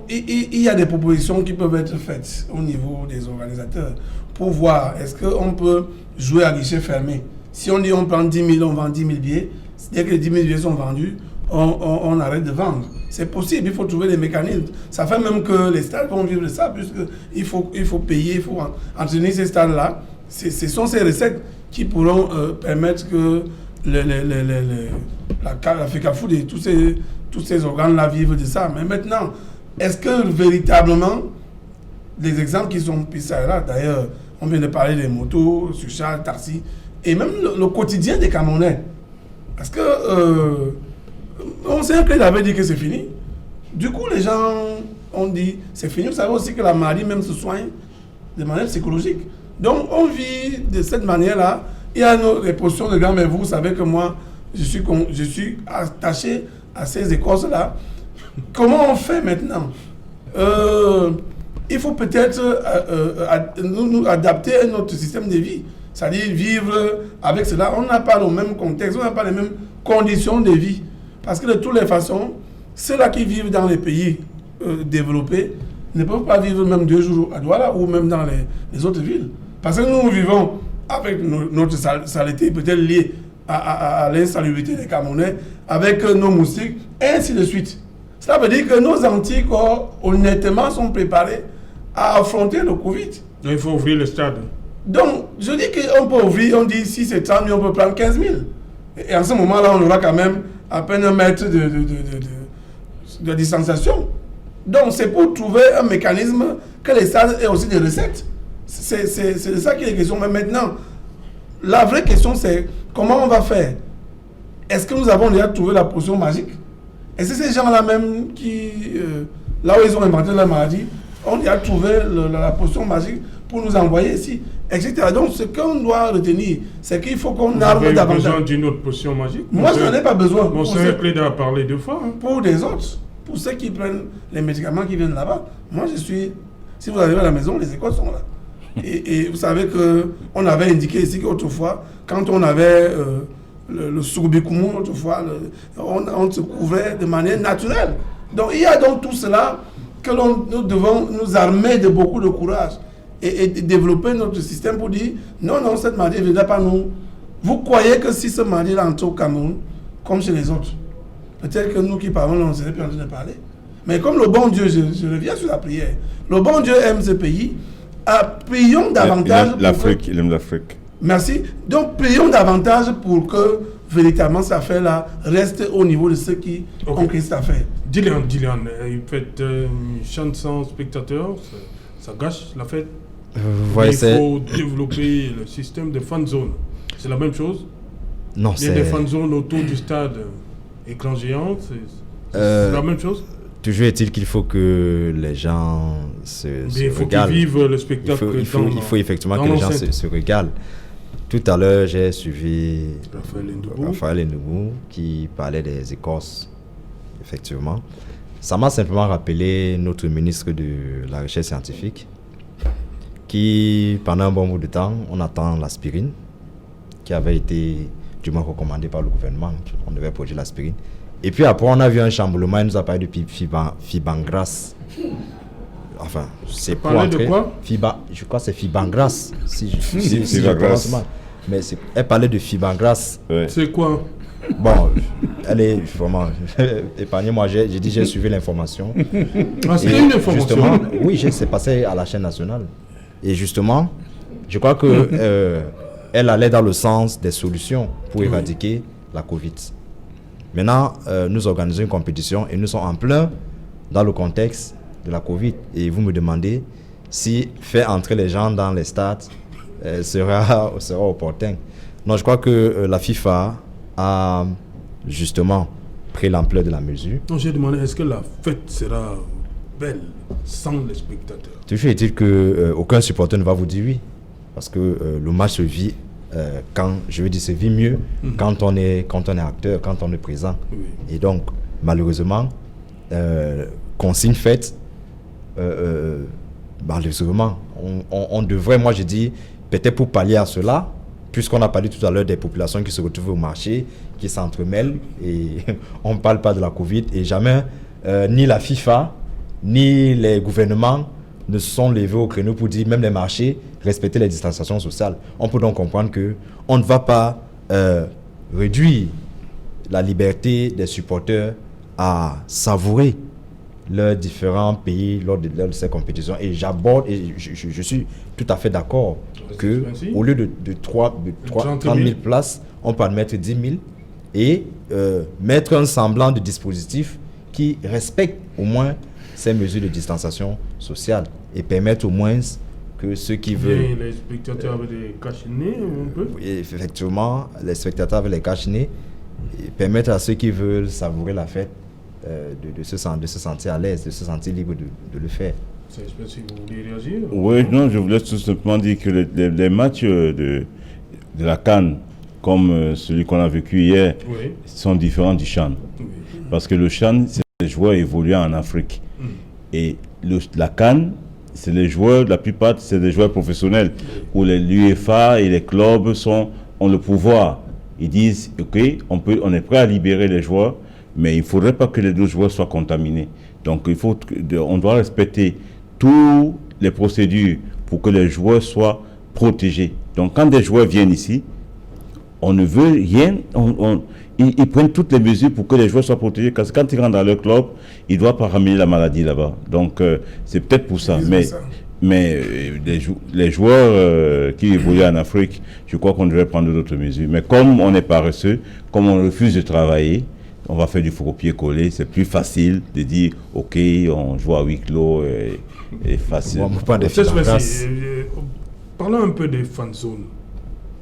S2: il y a des propositions qui peuvent être faites au niveau des organisateurs pour voir est-ce qu'on peut jouer à guichet fermé. Si on dit on prend 10 000, on vend 10 000 billets, dès que les 10 000 billets sont vendus, on arrête de vendre. C'est possible, il faut trouver des mécanismes. Ça fait même que les stades vont vivre de ça, puisqu'il faut payer, il faut entraîner ces stades-là. Ce sont ces recettes qui pourront permettre que la FECAFOOT et tous ces organes-là vivent de ça. Mais maintenant, est-ce que véritablement, les exemples qui sont pris ça et là, d'ailleurs, on vient de parler des motos, Suchal, Tarsi, et même le quotidien des Camerounais. Parce que on sait qu'il avait dit que c'est fini. Du coup, les gens ont dit c'est fini. Vous savez aussi que la maladie même se soigne de manière psychologique. Donc, on vit de cette manière-là. Il y a les positions de grands, mais vous savez que moi, je suis attaché à ces écoles-là. Comment on fait maintenant? Il faut peut-être nous adapter à notre système de vie. C'est-à-dire vivre avec cela. On n'a pas le même contexte, on n'a pas les mêmes conditions de vie. Parce que de toutes les façons, ceux-là qui vivent dans les pays développés ne peuvent pas vivre même 2 jours à Douala ou même dans les autres villes. Parce que nous vivons avec notre saleté peut-être liée à l'insalubrité des Camerounais, avec nos moustiques, et ainsi de suite. Cela veut dire que nos anticorps, honnêtement, sont préparés à affronter le Covid.
S1: Il faut ouvrir le stade.
S2: Donc, je dis qu'on peut ouvrir, on dit si c'est 30 000, on peut prendre 15 000. Et en ce moment-là, on aura quand même à peine 1 mètre de distanciation. Donc, c'est pour trouver un mécanisme que les stades aient aussi des recettes. C'est de ça qu'il est question. Mais maintenant, la vraie question, c'est comment on va faire? Est-ce que nous avons déjà trouvé la potion magique? Est-ce que ces gens-là même qui, là où ils ont inventé la maladie, ont déjà trouvé la potion magique pour nous envoyer ici, etc. Donc, ce qu'on doit retenir, c'est qu'il faut qu'on arme davantage.
S1: Vous avez besoin d'une autre potion magique?
S2: Moi, je n'en ai pas besoin.
S1: Mon sœur Cléda a parlé 2 fois. Hein.
S2: Pour des autres, pour ceux qui prennent les médicaments qui viennent là-bas, moi, je suis Si vous arrivez à la maison, les écoles sont là. Et vous savez qu'on avait indiqué ici qu'autrefois, quand on avait le Soubikoumou, autrefois, on se couvrait de manière naturelle. Donc il y a donc tout cela que nous devons nous armer de beaucoup de courage et développer notre système pour dire non, cette maladie ne viendra pas nous. Vous croyez que si ce maladie entre au Cameroun, comme chez les autres, peut-être que nous qui parlons, on ne serait plus en train de parler. Mais comme le bon Dieu, je reviens sur la prière, le bon Dieu aime ce pays, prions davantage.
S5: Il aime l'Afrique.
S2: Merci. Donc prions davantage pour que véritablement cette affaire-là reste au niveau de ceux qui ont créé cette affaire.
S1: Dylan, il fait une chante sans spectateurs, ça gâche la fête. Il faut développer le système de fan zone. C'est la même chose?
S3: Non,
S1: il y a des fan zones autour du stade, écran géant, c'est la même chose?
S3: Toujours est-il qu'il faut que les gens se régalent.
S1: Qu'ils vivent le spectacle.
S3: Il faut effectivement que les gens se régalent. Tout à l'heure, j'ai suivi Raphaël Ndoubou qui parlait des Écorces. Effectivement. Ça m'a simplement rappelé notre ministre de la Recherche scientifique qui, pendant un bon bout de temps, on attend l'aspirine qui avait été du moins recommandée par le gouvernement. On devait produire l'aspirine. Et puis après, on a vu un chamboulement, il nous a parlé de Fibangras. Enfin, c'est pour entrer.
S1: De quoi?
S3: Je crois que c'est Fibangras. Si je prononce mal. Mais elle parlait de Fibangras.
S1: Ouais. C'est quoi?
S3: Bon, elle est vraiment... Épargnez-moi, j'ai dit j'ai suivi l'information.
S1: C'est une information?
S3: Oui, c'est passé à la chaîne nationale. Et justement, je crois que elle allait dans le sens des solutions pour éradiquer la Covid. Maintenant, nous organisons une compétition et nous sommes en plein dans le contexte de la Covid. Et vous me demandez si faire entrer les gens dans les stades sera opportun. Non, je crois que la FIFA a justement pris l'ampleur de la mesure.
S1: Non, j'ai demandé, est-ce que la fête sera belle sans les spectateurs?
S3: Toujours est-il qu'aucun supporter ne va vous dire oui. Parce que le match se vit se vit mieux quand on est acteur, quand on est présent. Oui. Et donc, malheureusement, consigne faite, malheureusement, on devrait, moi je dis, peut-être pour pallier à cela, puisqu'on a parlé tout à l'heure des populations qui se retrouvent au marché, qui s'entremêlent, et on ne parle pas de la Covid, et jamais ni la FIFA, ni les gouvernements ne se sont levés au créneau pour dire, même les marchés, respecter les distanciations sociales. On peut donc comprendre qu'on ne va pas réduire la liberté des supporters à savourer leurs différents pays lors de ces compétitions. Et j'aborde, et je suis tout à fait d'accord qu'au lieu de 30 000 places, on peut en mettre 10 000 et mettre un semblant de dispositif qui respecte au moins ces mesures de distanciation sociale et permettre au moins que ceux qui veulent...
S1: Les spectateurs avec des cache-nez un peu?
S3: Oui, effectivement, les spectateurs avec les cache-nez permettent à ceux qui veulent savourer la fête de se sentir à l'aise, de se sentir libre de le faire.
S1: Si vous voulez réagir?
S5: Oui, non, je voulais tout simplement dire que les matchs de la CAN, comme celui qu'on a vécu hier, sont différents du CHAN. Oui. Parce que le CHAN, c'est des joueurs évoluant en Afrique. Et la CAN, c'est les joueurs, la plupart, c'est des joueurs professionnels, où l'UEFA et les clubs ont le pouvoir. Ils disent, OK, on est prêt à libérer les joueurs, mais il ne faudrait pas que les deux joueurs soient contaminés. Donc, on doit respecter toutes les procédures pour que les joueurs soient protégés. Donc, quand des joueurs viennent ici, on ne veut rien, ils prennent toutes les mesures pour que les joueurs soient protégés, parce que quand ils rentrent dans leur club, ils ne doivent pas ramener la maladie là-bas. Donc, c'est peut-être pour ça. Mais les joueurs qui évoluent en Afrique, je crois qu'on devrait prendre d'autres mesures. Mais comme on est paresseux, comme on refuse de travailler, on va faire du copier-coller. C'est plus facile de dire, OK, on joue à huis clos et facile.
S1: Parlons un peu des fan zones.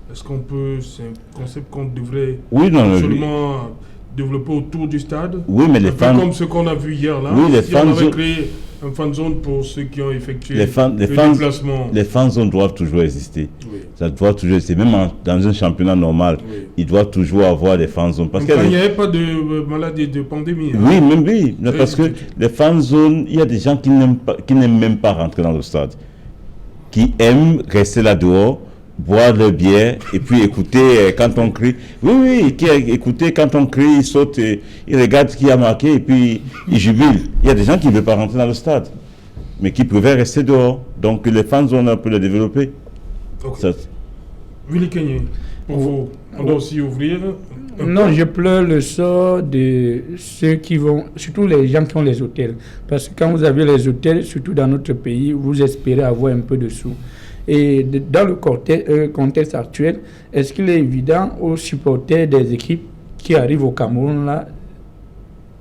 S1: Est-ce qu'on peut, c'est un concept qu'on devrait absolument développer autour du stade?
S5: Oui, mais les fans...
S1: Comme ce qu'on a vu hier là,
S5: oui, les
S1: si
S5: fans
S1: on avait créé un fan zone pour ceux qui ont effectué
S5: le
S1: déplacement.
S5: Les fan zones doivent toujours exister.
S1: Oui.
S5: Ça doit toujours exister. Même dans un championnat normal, ils doivent toujours avoir des fan zones. Parce
S1: qu'il n'y avait pas de maladie, de pandémie.
S5: Oui, oui. Parce que les fan zones, il y a des gens qui n'aiment même pas rentrer dans le stade, qui aiment rester là dehors, boire le bière et puis écouter quand on crie. Oui, qui écouter quand on crie, il saute, il regarde ce qui a marqué et puis il jubile. Il y a des gens qui ne veulent pas rentrer dans le stade, mais qui pouvaient rester dehors. Donc les fans zones, on peut les développer.
S1: Okay. Willy Kenyé, pour vous, on doit aussi ouvrir.
S4: Non, je pleure le sort de ceux qui vont, surtout les gens qui ont les hôtels. Parce que quand vous avez les hôtels, surtout dans notre pays, vous espérez avoir un peu de sous. Et dans le contexte actuel, est-ce qu'il est évident aux supporters des équipes qui arrivent au Cameroun là,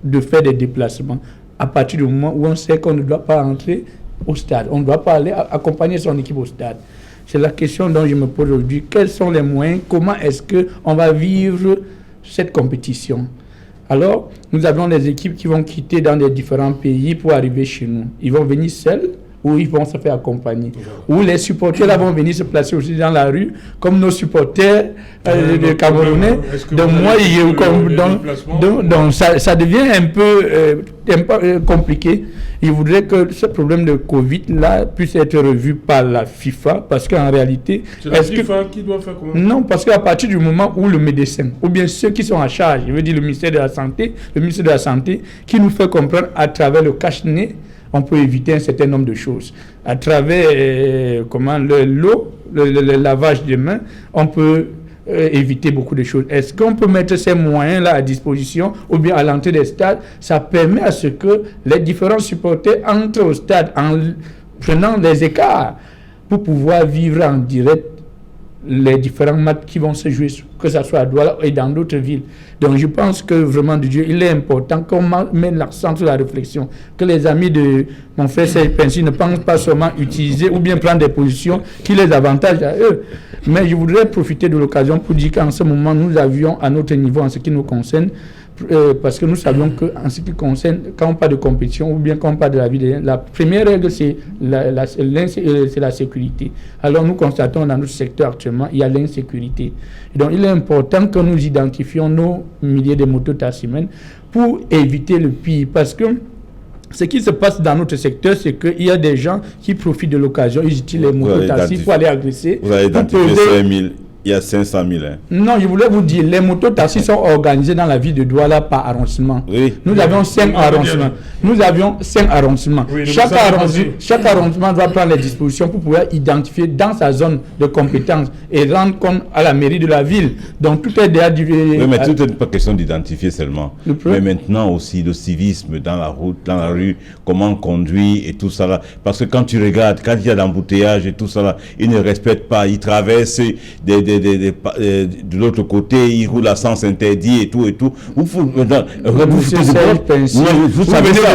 S4: de faire des déplacements à partir du moment où on sait qu'on ne doit pas entrer au stade, on ne doit pas aller accompagner son équipe au stade? C'est la question dont je me pose aujourd'hui. Quels sont les moyens? Comment est-ce qu'on va vivre cette compétition? Alors, nous avons des équipes qui vont quitter dans des différents pays pour arriver chez nous. Ils vont venir seuls ou ils vont se faire accompagner. Ou les supporters là vont venir se placer aussi dans la rue, comme nos supporters camerounais. Donc ça devient un peu compliqué. Il voudrait que ce problème de Covid là puisse être revu par la FIFA, parce qu'en réalité...
S1: C'est la FIFA qui doit faire comment?
S4: Non, parce qu'à partir du moment où le médecin, ou bien ceux qui sont à charge, je veux dire le ministère de la Santé, qui nous fait comprendre à travers le cache-nez, on peut éviter un certain nombre de choses. À travers le lavage des mains, on peut éviter beaucoup de choses. Est-ce qu'on peut mettre ces moyens-là à disposition ou bien à l'entrée des stades? Ça permet à ce que les différents supporters entrent au stade en prenant des écarts pour pouvoir vivre en direct les différents matchs qui vont se jouer, que ce soit à Douala et dans d'autres villes. Donc je pense que vraiment, de Dieu, il est important qu'on mette l'accent sur la réflexion, que les amis de mon frère Serge Pensy ne pensent pas seulement utiliser ou bien prendre des positions qui les avantagent à eux. Mais je voudrais profiter de l'occasion pour dire qu'en ce moment, nous avions à notre niveau, en ce qui nous concerne, parce que nous savions qu'en ce qui concerne, quand on parle de compétition ou bien quand on parle de la vie, la première règle, c'est la sécurité. Alors nous constatons dans notre secteur actuellement, il y a l'insécurité. Et donc il est important que nous identifions nos milliers de mototaximens pour éviter le pire. Parce que ce qui se passe dans notre secteur, c'est qu'il y a des gens qui profitent de l'occasion, ils utilisent les mototaxis pour aller agresser.
S5: Vous avez identifié 5 000. Il y a 500 000. Hein.
S4: Non, je voulais vous dire, les mototaxis sont organisés dans la ville de Douala par arrondissement.
S5: Oui.
S4: Nous avions 5 arrondissements. Nous avions 5 arrondissements. Oui, chaque arrondissement doit prendre les dispositions pour pouvoir identifier dans sa zone de compétence et rendre compte à la mairie de la ville. Donc tout est déjà...
S5: Oui, mais tout n'est pas question d'identifier seulement. Mais maintenant aussi, le civisme dans la route, dans la rue, comment on conduit et tout ça là. Parce que quand tu regardes, quand il y a l'embouteillage et tout ça là, ils ne respectent pas, ils traversent de l'autre côté, ils roulent à sens interdit et tout. Vous venez
S4: de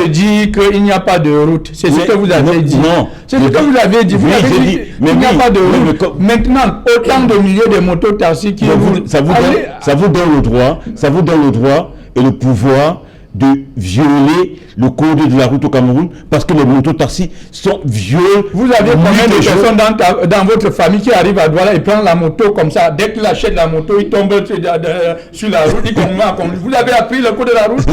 S4: dire qu'il n'y a pas de route. C'est ce que vous avez dit.
S5: Non.
S4: C'est ce que vous avez dit. Vous avez dit qu'il n'y a pas de route. Maintenant, autant de milliers de mototaxis qui
S5: ça vous donne le droit et le pouvoir de violer le code de la route au Cameroun, parce que les mototaxis sont violés.
S4: Vous avez combien de personnes dans votre famille qui arrivent à Douala et prennent la moto comme ça? Dès qu'il achète la moto, il tombe sur la route, il commence à conduire. Vous avez appris le code de la route?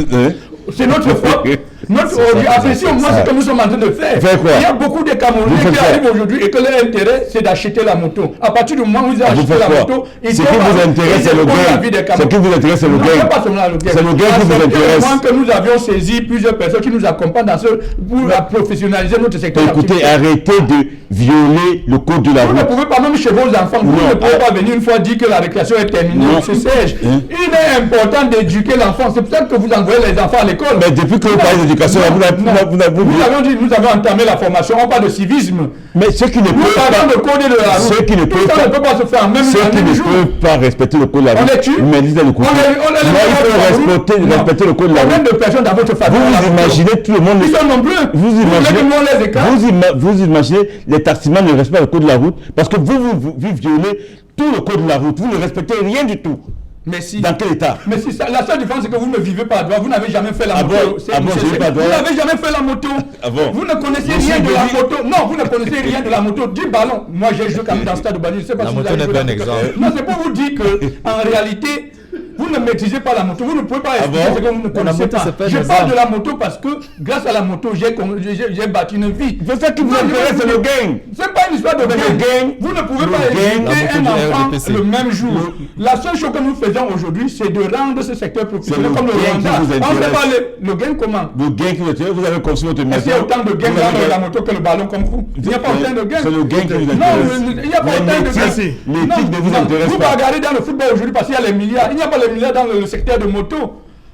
S4: C'est notre faute. Appréciez moi ce que nous sommes en train de faire. Il y a beaucoup de Camerounais qui arrivent aujourd'hui et que leur intérêt, c'est d'acheter la moto. À partir du moment où ils achètent la moto, ils
S5: ce qui vous intéresse, c'est le gain. Ce qui vous intéresse, c'est le gain. C'est le gain qui vous intéresse.
S4: Que nous avions saisi plusieurs personnes qui nous accompagnent pour professionnaliser notre secteur.
S5: Écoutez, arrêtez de violer le code de la route.
S4: Vous ne pouvez pas, même chez vos enfants, vous ne pouvez pas venir une fois dire que la récréation est terminée. C'est Serge. Il est important d'éduquer l'enfant. C'est peut-être que vous envoyez les enfants à l'école.
S5: Mais depuis que vous parlez d'éducation,
S4: nous avons entamé la formation, on parle de civisme.
S5: Mais ceux qui ne peuvent
S4: pas le code de la route,
S5: ceux qui ne peuvent
S4: pas se faire même
S5: ceux qui ne peuvent pas respecter le code de la route, mais lisez le code. Il faut respecter le code de la route.
S4: Combien de personnes dans votre famille?
S5: Vous imaginez tout le monde.
S4: Ils sont nombreux.
S5: Vous imaginez les taximans ne respectent le code de la route parce que vous violez tout le code de la route. Vous ne respectez rien du tout.
S4: Merci.
S5: Dans quel état?
S4: Mais si ça, la seule différence, c'est que vous ne vivez pas à Douala, vous n'avez jamais fait la moto.
S5: Je vis pas à
S4: Vous
S5: Douala.
S4: n'avez jamais fait la moto. Vous ne connaissez
S5: Je
S4: rien
S5: suis
S4: de la
S5: dédié.
S4: moto. Non, vous ne connaissez rien de la moto. Du ballon. Moi, j'ai joué quand même dans le stade de Bali. Je sais pas
S3: La
S4: si
S3: moto
S4: vous avez
S3: n'est
S4: joué
S3: pas un
S4: dans-
S3: exemple.
S4: Non, c'est pour vous dire que, en réalité, vous ne maîtrisez pas la moto. Vous ne pouvez pas expliquer ce que vous ne connaissez
S3: moto,
S4: pas.
S3: c'est pas un
S4: Je
S3: exemple.
S4: parle de la moto parce que, grâce à la moto, j'ai bâti une vie.
S5: C'est ça qui vous intéresse, c'est le gain.
S4: C'est pas une histoire de gain. Vous ne pouvez pas éduquer
S3: la
S4: un
S3: moto du
S4: enfant
S3: RDPC.
S4: le même jour. La seule chose que nous faisons aujourd'hui, c'est de rendre ce secteur professionnel
S5: le
S4: comme le
S5: gain qui
S4: Rwanda.
S5: vous
S4: On ne
S5: intéresse.
S4: sait pas le gain comment.
S5: Le gain que vous avez construit votre
S4: Est-ce
S5: maison.
S4: qu'il y a autant de gains
S5: Vous avez-
S4: dans la moto que le ballon comme vous? Il n'y a pas autant de gains.
S5: C'est le gain qui vous
S4: Non,
S5: intéresse.
S4: il n'y a pas autant de gains.
S5: L'éthique ne vous
S4: Non,
S5: intéresse
S4: vous
S5: pas.
S4: regardez dans le football aujourd'hui parce qu'il y a les milliards. Il n'y a pas les milliards dans le secteur de moto.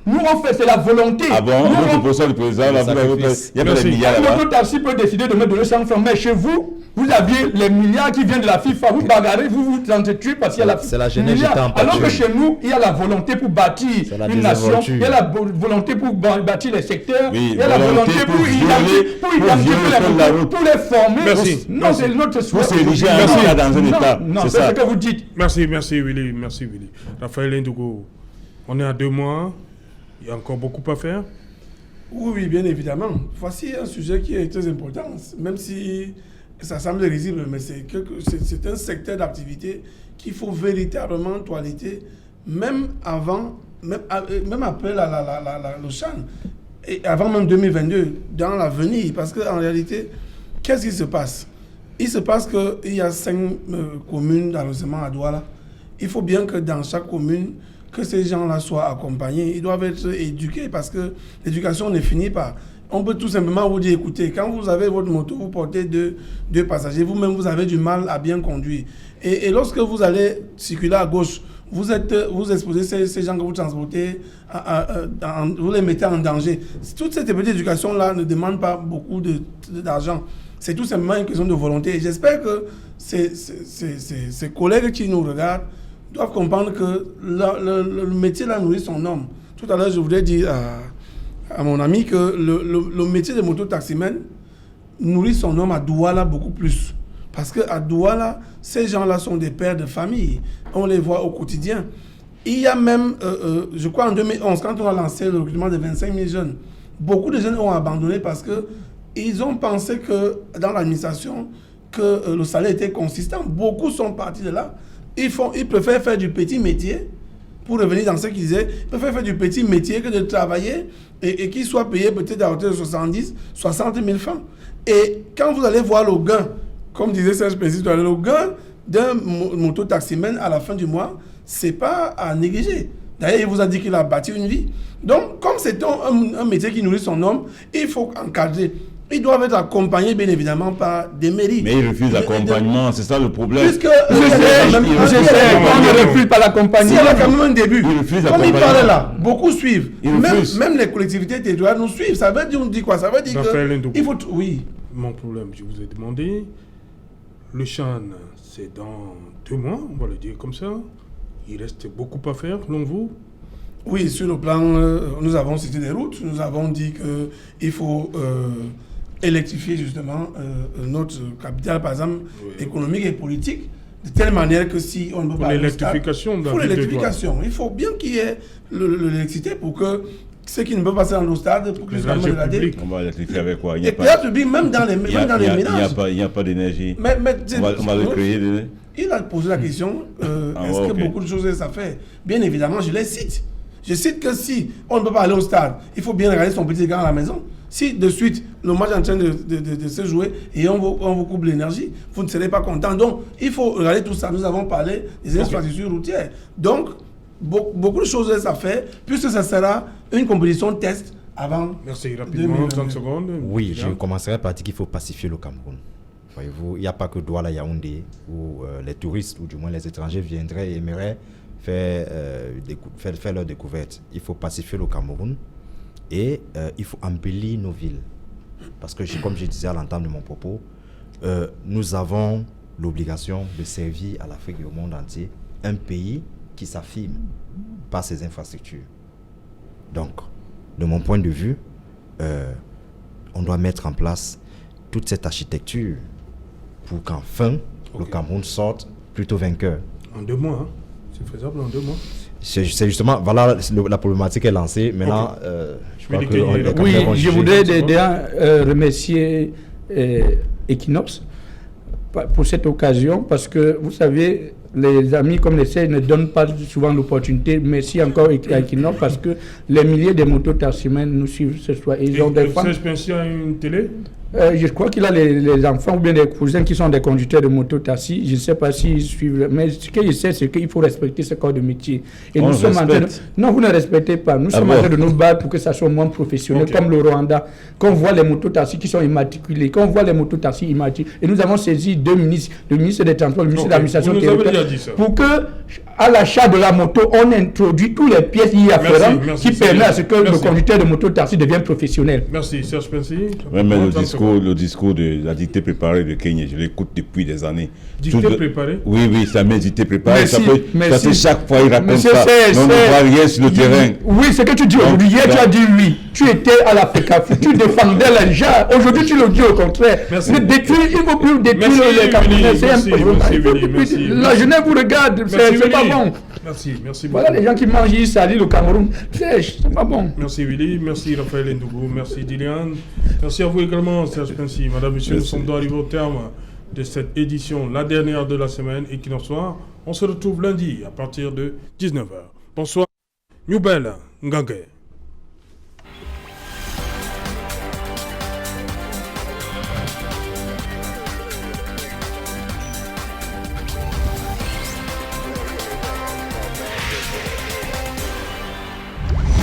S4: Nous, on fait, c'est la volonté.
S5: Ah bon,
S4: Nous,
S5: votre
S4: on-
S5: position du président, là, vous avez pas- il n'y a pas
S1: Merci.
S5: de milliards
S4: Un
S5: là-bas.
S4: moto-taxi peut décider de me donner 100 francs, mais chez vous, vous aviez les milliards qui viennent de la FIFA, vous bagarrez, vous vous entretuez parce qu'il y a la
S3: C'est la jeunesse
S4: milliards.
S3: jetant en
S4: Alors que
S3: pâture.
S4: chez nous, il y a la volonté pour bâtir
S3: C'est la
S4: une nation,
S3: désinvolture.
S4: il y a la volonté pour bâtir les secteurs,
S5: Oui,
S4: il y a la
S5: volonté
S4: volonté
S5: pour
S4: pour
S5: violer-
S4: identifier
S5: pour violer
S4: les
S5: comme la
S4: motos,
S5: route.
S4: pour les former.
S1: Merci.
S4: Non,
S1: Merci.
S4: c'est notre souhait.
S5: Vous s'érigez en
S4: Non,
S5: État dans un
S4: non,
S5: État.
S4: Non,
S5: C'est
S4: c'est
S5: ça.
S4: ce que vous dites.
S1: Merci Willy. Merci Willy. Raphaël Ndougo, on est à 2 mois. Il y a encore beaucoup à faire.
S2: Oui, bien évidemment. Voici un sujet qui est très important, même si ça semble risible, mais c'est un secteur d'activité qu'il faut véritablement toiletter, même après le CHAN, et avant même 2022, dans l'avenir. Parce qu'en réalité, qu'est-ce qui se passe? Il se passe qu'il y a 5 communes d'arrondissement à Douala. Il faut bien que dans chaque commune, que ces gens-là soient accompagnés. Ils doivent être éduqués parce que l'éducation ne finit pas. On peut tout simplement vous dire, écoutez, quand vous avez votre moto, vous portez deux passagers, vous-même, vous avez du mal à bien conduire. Et lorsque vous allez circuler à gauche, vous exposez ces gens que vous transportez, vous les mettez en danger. Toute cette petite éducation-là ne demande pas beaucoup d'argent. C'est tout simplement une question de volonté. Et j'espère que ces collègues qui nous regardent doivent comprendre que le métier là nourrit son homme. Tout à l'heure, je voulais dire à mon ami que le métier de moto-taximan nourrit son homme à Douala beaucoup plus. Parce qu'à Douala, ces gens-là sont des pères de famille. On les voit au quotidien. Il y a même, je crois en 2011, quand on a lancé le recrutement de 25 000 jeunes, beaucoup de jeunes ont abandonné parce qu'ils ont pensé que dans l'administration, que le salaire était consistant. Beaucoup sont partis de là. Ils préfèrent faire du petit métier, pour revenir dans ce qu'ils disaient, ils préfèrent faire du petit métier que de travailler et qu'ils soient payés peut-être à hauteur de 70, 60 000 francs. Et quand vous allez voir le gain, comme disait Serge Pessis, le gain d'un moto-taximan à la fin du mois, ce n'est pas à négliger. D'ailleurs, il vous a dit qu'il a bâti une vie. Donc, comme c'est un métier qui nourrit son homme, il faut encadrer. Ils doivent être accompagnés, bien évidemment, par des mairies.
S5: Mais ils refusent l'accompagnement, c'est ça le problème.
S2: Puisque
S4: On ne refuse pas l'accompagnement.
S2: s'il y a quand même un début,
S5: Ils refusent
S2: comme il
S5: l'accompagnement.
S2: parlait là, beaucoup suivent.
S5: Ils refusent.
S2: Même les collectivités territoriales nous suivent. Ça veut dire, on dit quoi? Ça veut dire
S1: Raphaël
S2: que
S1: Ndougo.
S2: il faut... Oui.
S1: Mon problème, je vous ai demandé. Le CHAN, c'est dans 2 mois, on va le dire comme ça. Il reste beaucoup à faire, selon vous.
S2: Oui, sur le plan, nous avons cité des routes. Nous avons dit qu'il faut électrifier justement notre capital, par exemple, économique et politique, de telle manière que si on ne peut
S1: Pour
S2: pas...
S1: l'électrification de la
S2: Pour
S1: ville de
S2: l'électrification. Il faut bien qu'il y ait l'électricité pour que ceux qui ne peuvent pas passer dans nos stades, pour qu'ils soient
S1: L'énergie
S2: regardés.
S1: publique.
S5: On va électrifier avec quoi?
S2: Et peut-être même dans les ménages.
S5: Il n'y a pas d'énergie.
S2: Mais
S5: On va le créer.
S2: il a posé la question, est-ce que beaucoup de choses ça fait? Bien évidemment, je les cite. Je cite que si on ne peut pas aller au stade, il faut bien regarder son petit gars à la maison. Si de suite, le match est en train de se jouer et on vous coupe l'énergie, vous ne serez pas content. Donc, il faut regarder tout ça. Nous avons parlé des infrastructures routières. Donc, beaucoup de choses à faire, puisque ça sera une compétition test avant.
S1: Merci, rapidement, 30 secondes.
S3: Oui, je commencerai par dire qu'il faut pacifier le Cameroun. Voyez-vous, il n'y a pas que Douala, Yaoundé, où les touristes, ou du moins les étrangers, viendraient et aimeraient faire leur découverte. Il faut pacifier le Cameroun et il faut embellir nos villes. Parce que, comme je disais à l'entame de mon propos, nous avons l'obligation de servir à l'Afrique et au monde entier un pays qui s'affirme par ses infrastructures. Donc, de mon point de vue, on doit mettre en place toute cette architecture pour qu'enfin le Cameroun sorte plutôt vainqueur.
S1: En 2 mois, hein. C'est faisable en 2 mois.
S3: c'est justement, voilà, la problématique est lancée. Maintenant, je crois que...
S4: Oui, je voudrais remercier Equinox pour cette occasion, parce que, vous savez, les amis comme les CES ne donnent pas souvent l'opportunité. Merci encore à Equinox, parce que les milliers de mototaximens nous suivent ce soir. Ils ont des femmes.
S1: A une télé?
S4: Je crois qu'il a les enfants ou bien des cousins qui sont des conducteurs de moto-taxi. Je ne sais pas s'ils suivent. Mais ce que je sais, c'est qu'il faut respecter ce corps de métier. Et nous sommes en train de... Non, vous ne respectez pas. Nous sommes en train de nous battre pour que ça soit moins professionnel, comme le Rwanda. Quand on voit les moto-taxis qui sont immatriculés, quand on voit les moto-taxis immatriculés. Et nous avons saisi 2 ministres, le ministre des Transports, le ministre de l'Administration territoriale, pour que, à l'achat de la moto, on introduit toutes les pièces y afférentes qui permettent à ce que le conducteur de moto-taxi devienne professionnel.
S1: Merci, Serge Pensy.
S5: Le discours de la dictée préparée de Kenya, je l'écoute depuis des années.
S1: Dictée préparée?
S5: Oui, ça m'est dictée préparée.
S4: Merci.
S5: Chaque fois, il raconte ça. On ne voit rien sur le terrain.
S4: Oui, c'est que tu dis aujourd'hui. Hier, tu as dit oui. Tu étais à la FECAF, tu défendais les gens. Aujourd'hui, tu le dis au contraire.
S1: Merci.
S4: Il ne faut plus détruire les Camerounais. C'est un problème. La jeunesse vous regarde. C'est pas bon.
S1: Merci beaucoup.
S4: Voilà les gens qui mangent, ils salissent le Cameroun. C'est pas bon.
S1: Merci Willy, merci Raphaël Ndougou, merci Dilian. Merci à vous également, Serge Pensy. Madame, Monsieur, nous sommes arrivés au terme de cette édition, la dernière de la semaine, Equinox Soir. On se retrouve lundi à partir de 19h. Bonsoir. Nouvelle Ngangé.